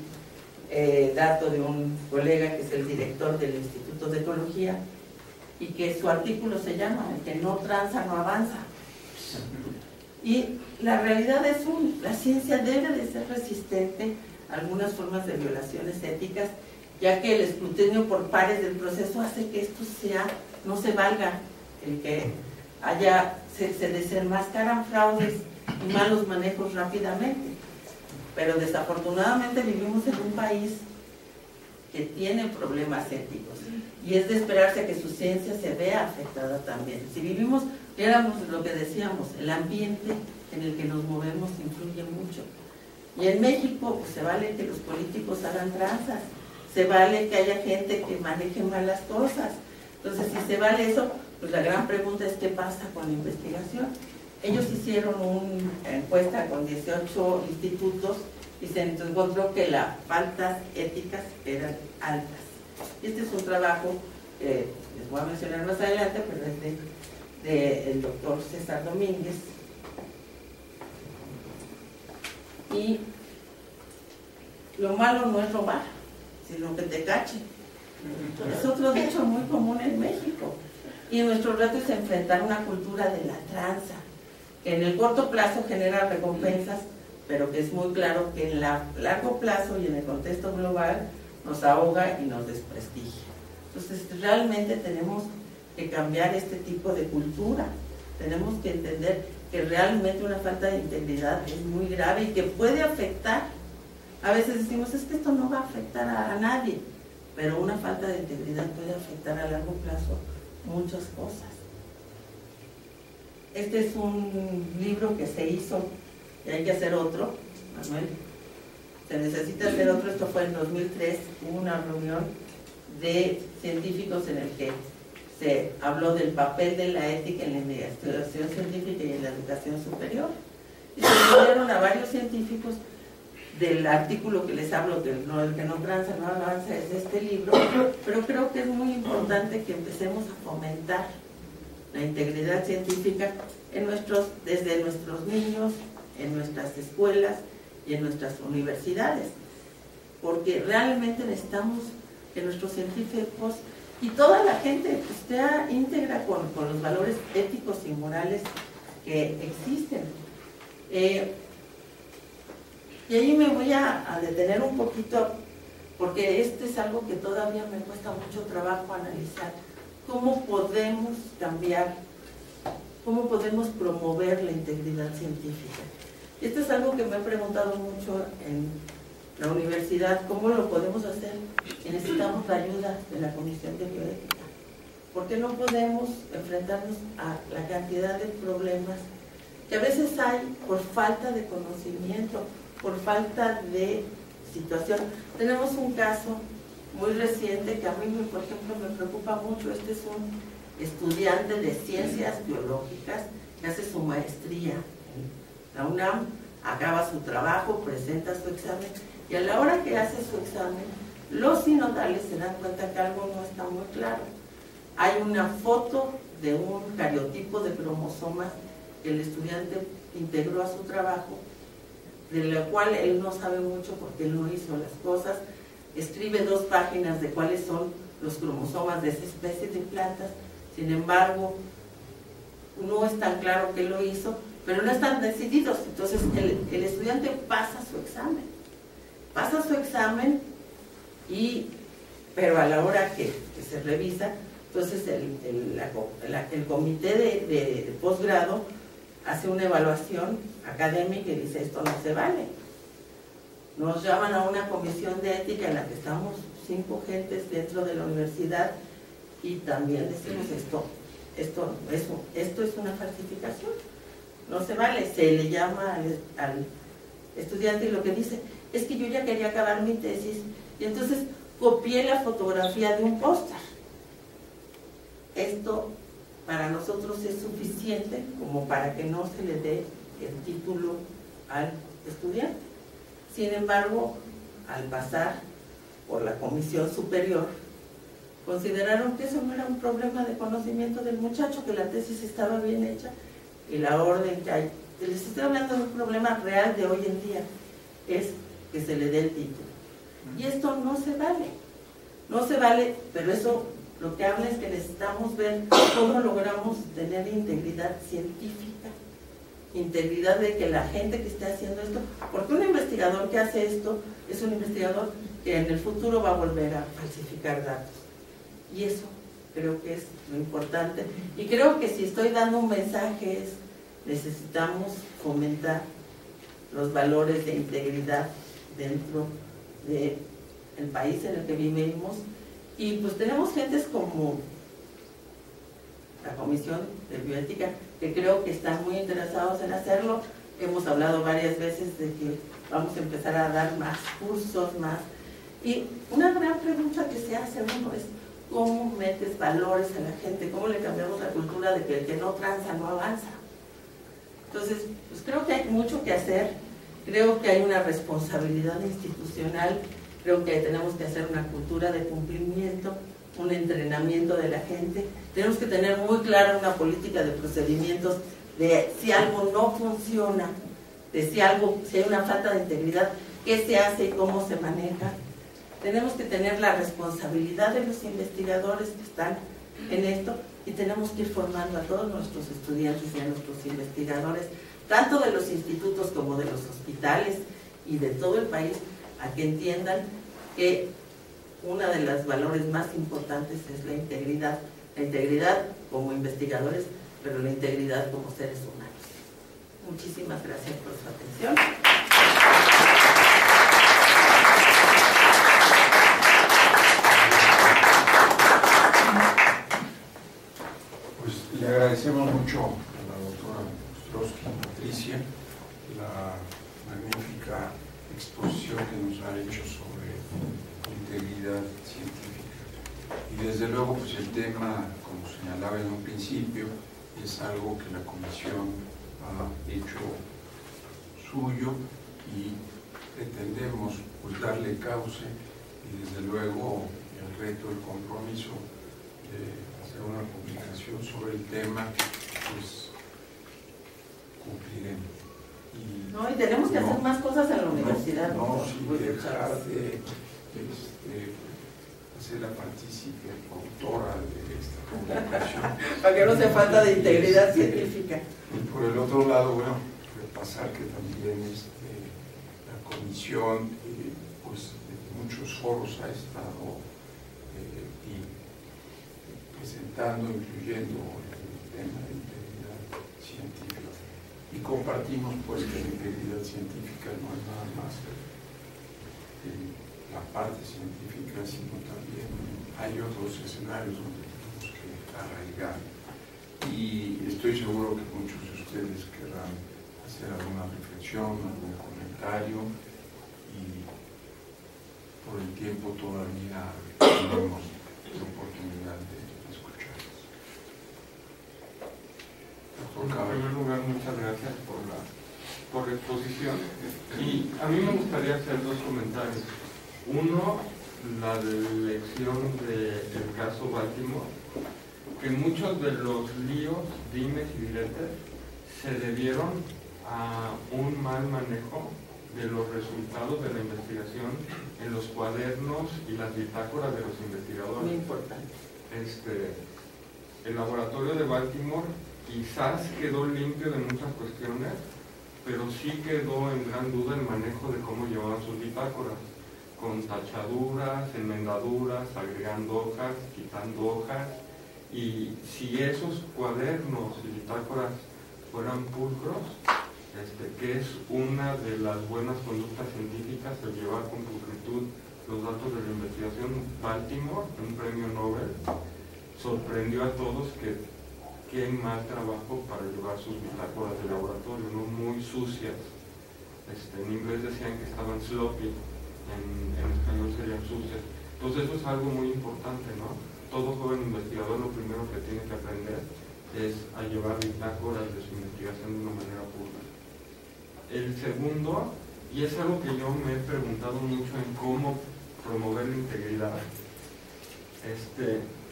dato de un colega que es el director del Instituto de Ecología, y que su artículo se llama "El que no tranza no avanza"? Y la realidad es la ciencia debe de ser resistente a algunas formas de violaciones éticas, ya que el escrutinio por pares del proceso hace que esto no se valga, el que se desenmascaran fraudes y malos manejos rápidamente. Pero desafortunadamente vivimos en un país que tiene problemas éticos, y es de esperarse que su ciencia se vea afectada también. Si éramos lo que decíamos, el ambiente en el que nos movemos influye mucho. Y en México, pues, se vale que los políticos hagan tranzas, se vale que haya gente que maneje mal las cosas. Entonces, si se vale eso, pues la gran pregunta es: ¿qué pasa con la investigación? Ellos hicieron una encuesta con 18 institutos y se encontró que las faltas éticas eran altas. Este es un trabajo que les voy a mencionar más adelante, pero es del doctor César Domínguez. Y lo malo no es robar, sino que te cachen. Es otro dicho muy común en México. Y nuestro reto es enfrentar una cultura de la tranza, que en el corto plazo genera recompensas, pero que es muy claro que en largo plazo y en el contexto global nos ahoga y nos desprestigia. Entonces, realmente tenemos que cambiar este tipo de cultura. Tenemos que entender que realmente una falta de integridad es muy grave y que puede afectar. A veces decimos: es que esto no va a afectar a nadie, pero una falta de integridad puede afectar a largo plazo muchas cosas. Este es un libro que se hizo, y hay que hacer otro, Manuel. Se necesita hacer otro, esto fue en 2003, hubo una reunión de científicos en el que se habló del papel de la ética en la investigación científica y en la educación superior. Y se reunieron a varios científicos del artículo que les hablo, el que no tranza, no avanza, es de este libro, pero creo que es muy importante que empecemos a fomentar la integridad científica desde nuestros niños, en nuestras escuelas y en nuestras universidades, porque realmente necesitamos que nuestros científicos y toda la gente esté íntegra con los valores éticos y morales que existen. Y ahí me voy a detener un poquito, porque es algo que todavía me cuesta mucho trabajo analizar. ¿Cómo podemos cambiar? ¿Cómo podemos promover la integridad científica? Esto es algo que me he preguntado mucho en la universidad. ¿Cómo lo podemos hacer? Y necesitamos la ayuda de la Comisión de Bioética. ¿Por qué no podemos enfrentarnos a la cantidad de problemas que a veces hay por falta de conocimiento, por falta de situación? Tenemos un caso muy reciente que a mí, por ejemplo, me preocupa mucho. Este es un estudiante de ciencias biológicas que hace su maestría en la UNAM, acaba su trabajo, presenta su examen, y a la hora que hace su examen, los sinodales se dan cuenta que algo no está muy claro. Hay una foto de un cariotipo de cromosomas que el estudiante integró a su trabajo, de lo cual él no sabe mucho porque él no hizo las cosas. Escribe 2 páginas de cuáles son los cromosomas de esa especie de plantas. Sin embargo, no es tan claro que lo hizo, pero no están decididos. Entonces el estudiante pasa su examen, pero a la hora que se revisa, entonces el comité de posgrado hace una evaluación académica y dice: esto no se vale. Nos llaman a una comisión de ética en la que estamos 5 gentes dentro de la universidad y también decimos: esto es una falsificación, no se vale. Se le llama al estudiante y lo que dice es que yo ya quería acabar mi tesis y entonces copié la fotografía de un póster. Esto para nosotros es suficiente como para que no se le dé el título al estudiante. Sin embargo, al pasar por la comisión superior, consideraron que eso no era un problema de conocimiento del muchacho, que la tesis estaba bien hecha y la orden que hay. Les estoy hablando de un problema real de hoy en día, es que se le dé el título. Y esto no se vale, pero eso lo que habla es que necesitamos ver cómo logramos tener integridad científica, integridad de que la gente que esté haciendo esto, porque un investigador que hace esto es un investigador que en el futuro va a volver a falsificar datos. Y eso creo que es lo importante. Y creo que si estoy dando un mensaje es: necesitamos fomentar los valores de integridad dentro del país en el que vivimos. Y pues tenemos gentes como la Comisión de Bioética que creo que están muy interesados en hacerlo. Hemos hablado varias veces de que vamos a empezar a dar más cursos, más. Y una gran pregunta que se hace uno es: ¿cómo metes valores a la gente? ¿Cómo le cambiamos la cultura de que el que no tranza no avanza? Entonces, pues creo que hay mucho que hacer. Creo que hay una responsabilidad institucional. Creo que tenemos que hacer una cultura de cumplimiento, un entrenamiento de la gente. Tenemos que tener muy clara una política de procedimientos de si algo no funciona, de si hay una falta de integridad, qué se hace y cómo se maneja. Tenemos que tener la responsabilidad de los investigadores que están en esto y tenemos que ir formando a todos nuestros estudiantes y a nuestros investigadores, tanto de los institutos como de los hospitales y de todo el país, a que entiendan que uno de los valores más importantes es la integridad como investigadores, pero la integridad como seres humanos. Muchísimas gracias por su atención. Pues le agradecemos mucho a la doctora Ostrowski, Patricia, la magnífica exposición que nos ha hecho sobre integridad científica. Y desde luego, pues el tema, como señalaba en un principio, es algo que la Comisión ha hecho suyo y pretendemos pues darle cauce, y desde luego el reto, el compromiso de hacer una publicación sobre el tema, pues cumpliremos. No, y tenemos que hacer más cosas en la universidad. No, sin dejar de hacerla partícipe, autora de esta publicación. Para que no se falta de integridad científica. Y por el otro lado, bueno, repasar que también la comisión, pues en muchos foros ha estado presentando, incluyendo el tema de integridad científica. Y compartimos pues que la integridad científica no es nada más la parte científica, sino también hay otros escenarios donde tenemos que arraigar. Y estoy seguro que muchos de ustedes querrán hacer alguna reflexión, algún comentario, y por el tiempo todavía tenemos la oportunidad de escucharlos. En primer lugar, muchas gracias por la exposición. Y a mí me gustaría hacer dos comentarios. Uno, la lección del caso Baltimore, que muchos de los líos, dimes y diretes se debieron a un mal manejo de los resultados de la investigación en los cuadernos y las bitácoras de los investigadores. Muy importante. El laboratorio de Baltimore quizás quedó limpio de muchas cuestiones, pero sí quedó en gran duda el manejo de cómo llevaban sus bitácoras, con tachaduras, enmendaduras, agregando hojas, quitando hojas, y si esos cuadernos y bitácoras fueran pulcros, que es una de las buenas conductas científicas, el llevar con pulcritud los datos de la investigación. Baltimore, un premio Nobel, sorprendió a todos que qué mal trabajo para llevar sus bitácoras de laboratorio, ¿no? Muy sucias. En inglés decían que estaban sloppy, en español serían sucias. Entonces eso es algo muy importante, ¿no? Todo joven investigador lo primero que tiene que aprender es a llevar bitácoras de su investigación de una manera pura. El segundo, y es algo que yo me he preguntado mucho en cómo promover la integridad,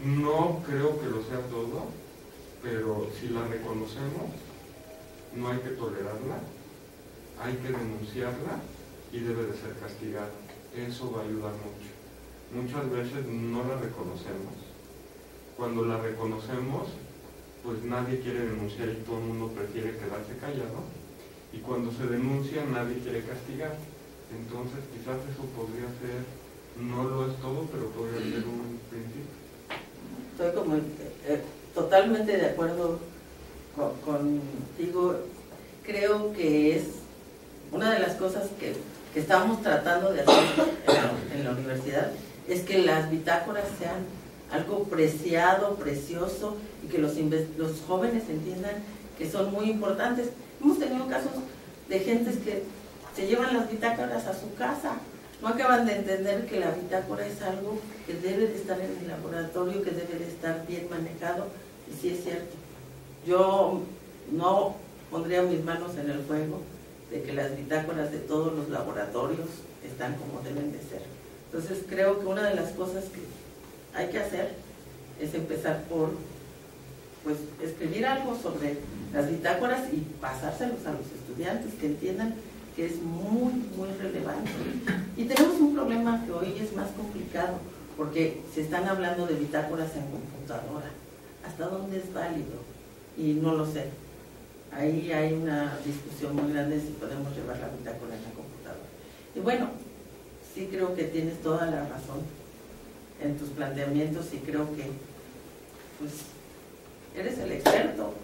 no creo que lo sea todo, pero si la reconocemos, no hay que tolerarla, hay que denunciarla y debe de ser castigada. Eso va a ayudar mucho. Muchas veces no la reconocemos. Cuando la reconocemos, pues nadie quiere denunciar y todo el mundo prefiere quedarse callado. Y cuando se denuncia, nadie quiere castigar. Entonces, quizás eso podría ser, no lo es todo, pero podría ser un principio. Estoy totalmente de acuerdo contigo. Creo que es una de las cosas que estamos tratando de hacer en la universidad, es que las bitácoras sean algo preciado, precioso, y que los jóvenes entiendan que son muy importantes. Hemos tenido casos de gentes que se llevan las bitácoras a su casa, no acaban de entender que la bitácora es algo que debe de estar en el laboratorio, que debe de estar bien manejado, y sí es cierto. Yo no pondría mis manos en el fuego de que las bitácoras de todos los laboratorios están como deben de ser. Entonces creo que una de las cosas que hay que hacer es empezar por pues escribir algo sobre las bitácoras y pasárselos a los estudiantes, que entiendan que es muy, muy relevante. Y tenemos un problema que hoy es más complicado, porque se están hablando de bitácoras en computadora. ¿Hasta dónde es válido? Y no lo sé. Ahí hay una discusión muy grande si podemos llevar la bitácora en la computadora. Y bueno, sí creo que tienes toda la razón en tus planteamientos, y creo que pues eres el experto.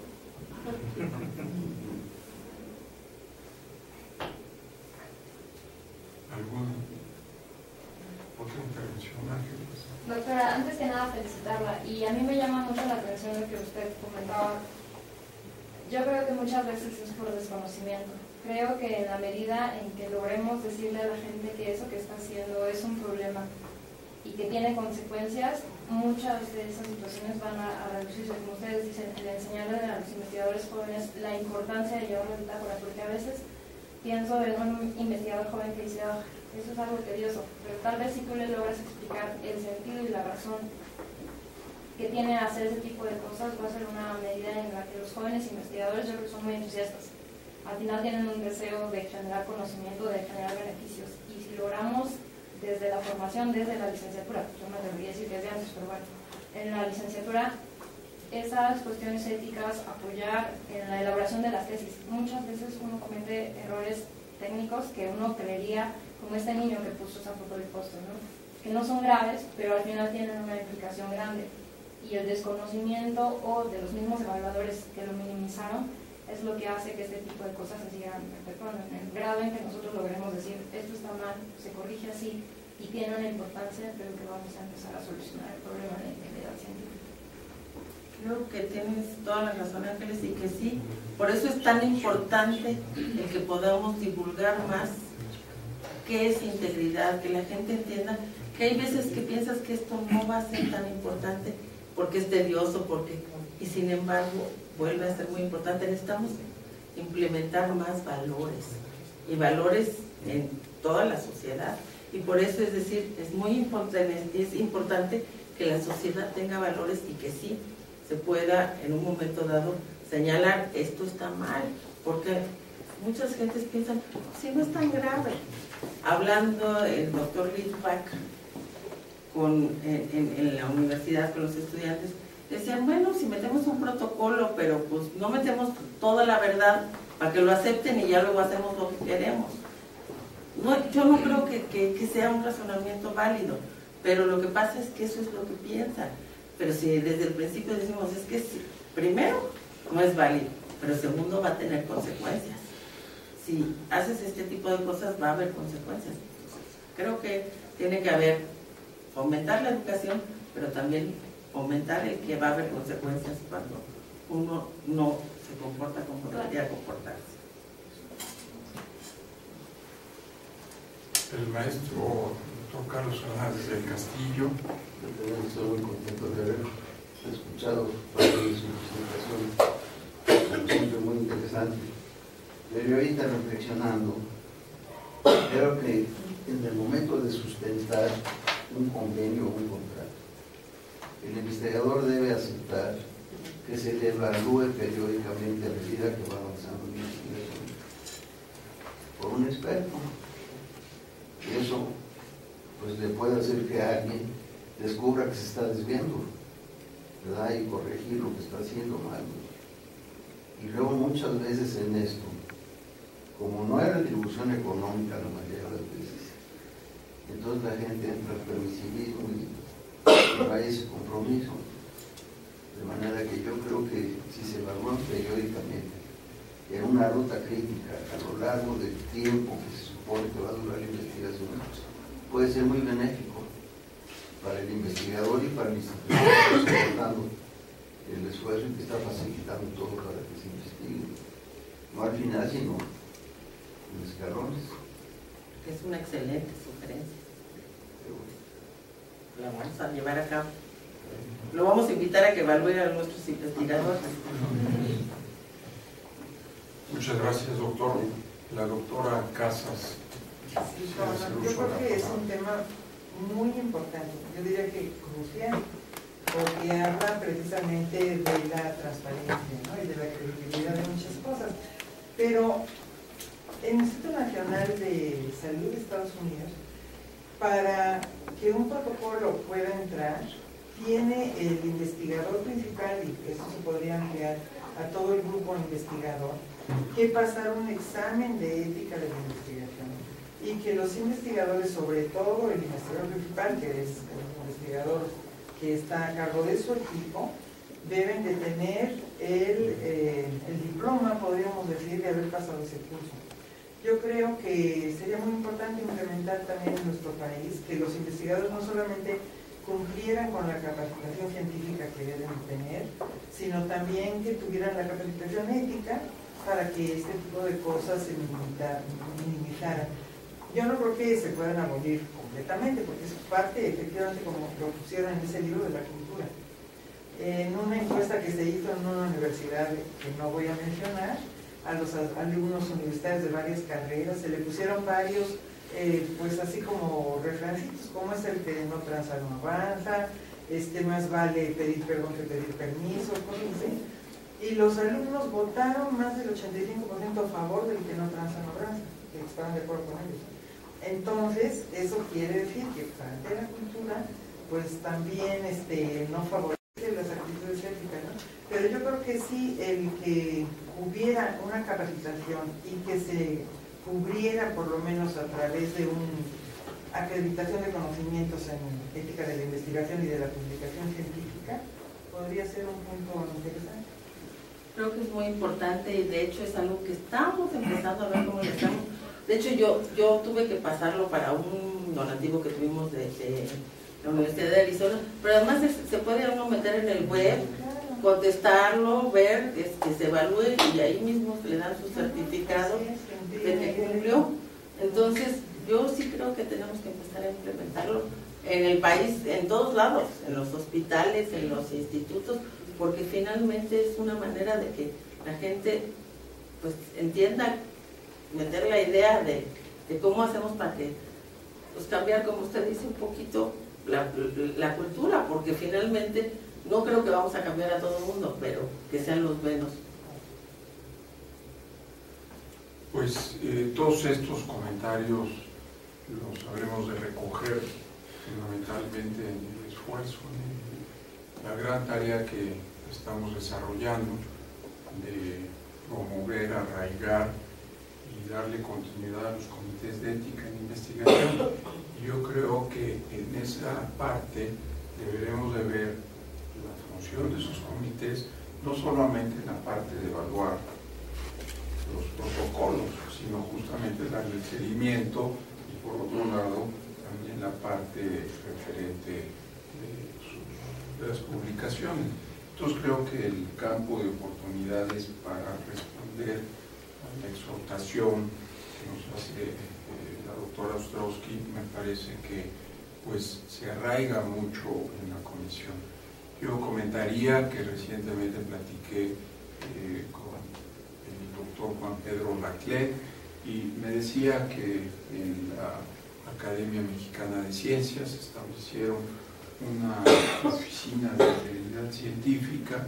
¿Alguna otra intervención, Ángeles? Doctora, antes que nada felicitarla, y a mí me llama mucho la atención lo que usted comentaba. Yo creo que muchas veces es por desconocimiento. Creo que en la medida en que logremos decirle a la gente que eso que está haciendo es un problema y que tiene consecuencias, muchas de esas situaciones van a reducirse. Como ustedes dicen, el enseñarle a los investigadores jóvenes la importancia de llevar la bitácora, porque a veces pienso en un investigador joven que dice, oh, eso es algo tedioso, pero tal vez si tú le logras explicar el sentido y la razón que tiene a hacer ese tipo de cosas, va a ser una medida en la que los jóvenes investigadores yo creo que son muy entusiastas. Al final tienen un deseo de generar conocimiento, de generar beneficios, y si logramos desde la formación, desde la licenciatura, yo me debería decir desde antes, pero bueno, en la licenciatura, esas cuestiones éticas, apoyar en la elaboración de las tesis. Muchas veces uno comete errores técnicos que uno creería, como este niño que puso esa foto de póster, ¿no? Que no son graves, pero al final tienen una implicación grande. Y el desconocimiento o de los mismos evaluadores que lo minimizaron es lo que hace que este tipo de cosas se sigan perpetuando. En el grado en que nosotros logremos decir esto está mal, se corrige así y tiene una importancia, creo que vamos a empezar a solucionar el problema de la integridad científica. Creo que tienes toda la razón, Ángeles, y que sí. Por eso es tan importante el que podamos divulgar más qué es integridad, que la gente entienda que hay veces que piensas que esto no va a ser tan importante porque es tedioso, y sin embargo vuelve a ser muy importante. Necesitamos implementar más valores, y valores en toda la sociedad, y por eso es decir, es muy importante que la sociedad tenga valores y que sí se pueda en un momento dado señalar esto está mal, porque muchas gentes piensan, si no es tan grave. Hablando el doctor Litvak en la universidad con los estudiantes, decían, bueno, si metemos un protocolo, pero pues no metemos toda la verdad para que lo acepten y ya luego hacemos lo que queremos. No, yo no creo que sea un razonamiento válido, pero lo que pasa es que eso es lo que piensan. Pero si desde el principio decimos, es que sí, primero, no es válido, pero segundo, va a tener consecuencias. Si haces este tipo de cosas, va a haber consecuencias. Creo que tiene que haber, fomentar la educación, pero también fomentar el que va a haber consecuencias cuando uno no se comporta como debería comportarse. El maestro doctor Carlos Fernández del Castillo. Estoy muy contento de haber escuchado parte de su presentación, como siempre muy interesante. Pero ahorita reflexionando, creo que en el momento de sustentar un convenio o un contrato, el investigador debe aceptar que se le evalúe periódicamente a medida que va avanzando la investigación por un experto. Y eso pues le puede hacer que alguien descubra que se está desviando, ¿verdad? Y corregir lo que está haciendo mal. Y luego muchas veces en esto, como no hay retribución económica la mayoría de las veces, entonces la gente entra al permisivismo y no hay ese compromiso. De manera que yo creo que si se evalúan periódicamente en una ruta crítica a lo largo del tiempo que se supone que va a durar la investigación, puede ser muy benéfico para el investigador y para el instituto que está soportando el esfuerzo y que está facilitando todo para que se investigue. No al final, sino en escalones. Es una excelente sugerencia. La vamos a llevar a cabo. Lo vamos a invitar a que evalúe a nuestros investigadores. Muchas gracias, doctor. La doctora Casas. Sí, yo creo que es un tema muy importante, yo diría que crucial, porque habla precisamente de la transparencia, ¿no? Y de la credibilidad de muchas cosas. Pero el Instituto Nacional de Salud de Estados Unidos, para que un protocolo pueda entrar, tiene el investigador principal, y eso se podría ampliar a todo el grupo investigador, que pasar un examen de ética de la investigación, y que los investigadores, sobre todo el investigador principal, que es el investigador que está a cargo de su equipo, deben de tener el diploma, podríamos decir, de haber pasado ese curso. Yo creo que sería muy importante implementar también en nuestro país que los investigadores no solamente cumplieran con la capacitación científica que deben tener, sino también que tuvieran la capacitación ética para que este tipo de cosas se minimizaran. Yo no creo que se puedan abolir completamente, porque es parte, efectivamente, como lo pusieron en ese libro, de la cultura. En una encuesta que se hizo en una universidad que no voy a mencionar, a los alumnos universitarios de varias carreras se le pusieron varios, pues así como refrancitos, como es el que no tranza no avanza, más vale pedir perdón que pedir permiso, cosas así. Y los alumnos votaron más del 85% a favor del que no tranza no avanza, que estaban de acuerdo con ellos. Entonces, eso quiere decir que parte de la cultura, pues también no favorece las actitudes éticas, ¿no? Pero yo creo que sí, el que hubiera una capacitación y que se cubriera por lo menos a través de una acreditación de conocimientos en ética de la investigación y de la publicación científica, podría ser un punto interesante. Creo que es muy importante y de hecho es algo que estamos empezando a ver cómo lo estamos. De hecho yo tuve que pasarlo para un donativo que tuvimos de la Universidad de Arizona, pero además se puede uno meter en el web, contestarlo, ver que se evalúe y ahí mismo le dan su certificado de que cumplió. Entonces yo sí creo que tenemos que empezar a implementarlo en el país, en todos lados, en los hospitales, en los institutos, porque finalmente es una manera de que la gente pues entienda, meter la idea de cómo hacemos para que pues cambiar, como usted dice, un poquito la cultura, porque finalmente no creo que vamos a cambiar a todo el mundo, pero que sean los menos. Pues todos estos comentarios los habremos de recoger fundamentalmente en el esfuerzo, en la gran tarea que estamos desarrollando de promover, arraigar y darle continuidad a los comités de ética en investigación. Yo creo que en esa parte deberemos de ver la función de esos comités, no solamente en la parte de evaluar los protocolos, sino justamente darle el seguimiento y por otro lado también la parte referente de las publicaciones. Entonces creo que el campo de oportunidades para responder a la exhortación que nos hace la doctora Ostrowski me parece que pues se arraiga mucho en la comisión. Yo comentaría que recientemente platiqué con el doctor Juan Pedro Laclet y me decía que en la Academia Mexicana de Ciencias establecieron una oficina de integridad científica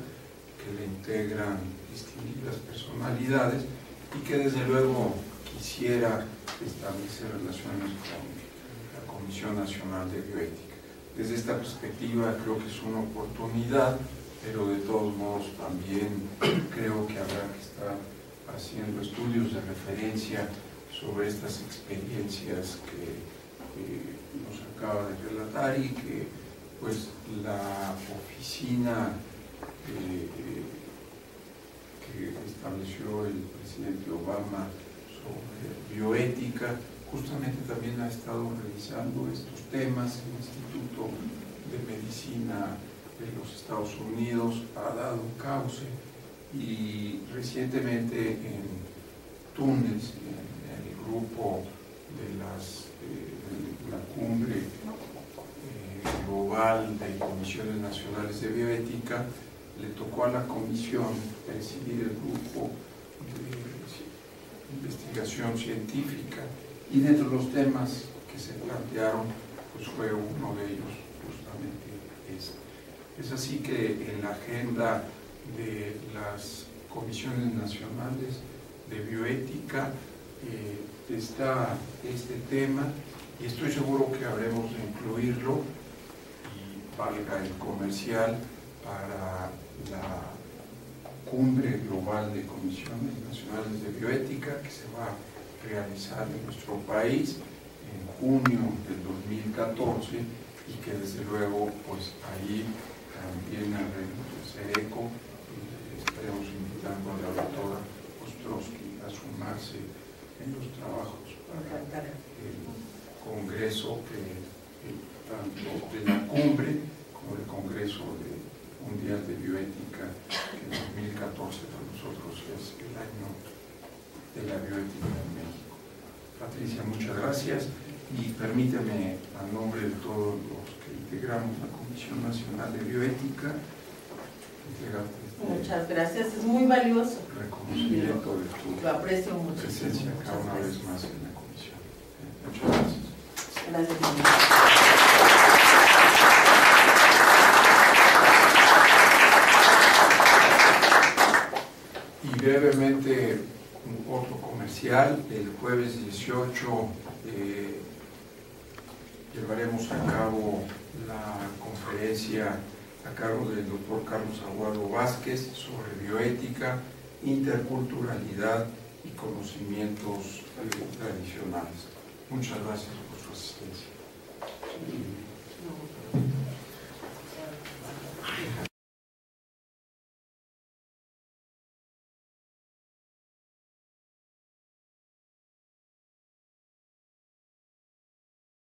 que le integran distinguidas personalidades y que desde luego quisiera establecer relaciones con la Comisión Nacional de Bioética. Desde esta perspectiva creo que es una oportunidad, pero de todos modos también creo que habrá que estar haciendo estudios de referencia sobre estas experiencias que nos acaba de relatar y que pues la oficina que estableció el presidente Obama sobre bioética justamente también ha estado revisando estos temas. El Instituto de Medicina de los Estados Unidos ha dado cauce y recientemente en Túnez, en el grupo de la cumbre global de comisiones nacionales de bioética, le tocó a la comisión presidir el grupo de investigación científica y dentro de los temas que se plantearon pues fue uno de ellos justamente este. Es así que en la agenda de las comisiones nacionales de bioética está este tema y estoy seguro que habremos de incluirlo y valga el comercial para la cumbre global de comisiones nacionales de bioética que se va a realizar en nuestro país en junio del 2014 y que desde luego pues ahí también habremos de hacer eco y estaremos invitando a la doctora Ostrowski a sumarse en los trabajos para el congreso tanto de la cumbre como el congreso mundial de bioética que en 2014 para nosotros es el año de la bioética en México. Patricia, muchas gracias y permíteme, a nombre de todos los que integramos la Comisión Nacional de Bioética, entregarte Muchas gracias, es muy valioso. reconocimiento de tu Lo aprecio mucho. presencia acá Muchas una vez gracias. más en la comisión. Muchas gracias. Gracias. Y brevemente, otro comercial. El jueves 18 llevaremos a cabo la conferencia a cargo del doctor Carlos Aguado Vázquez sobre bioética, interculturalidad y conocimientos tradicionales. Muchas gracias por su asistencia.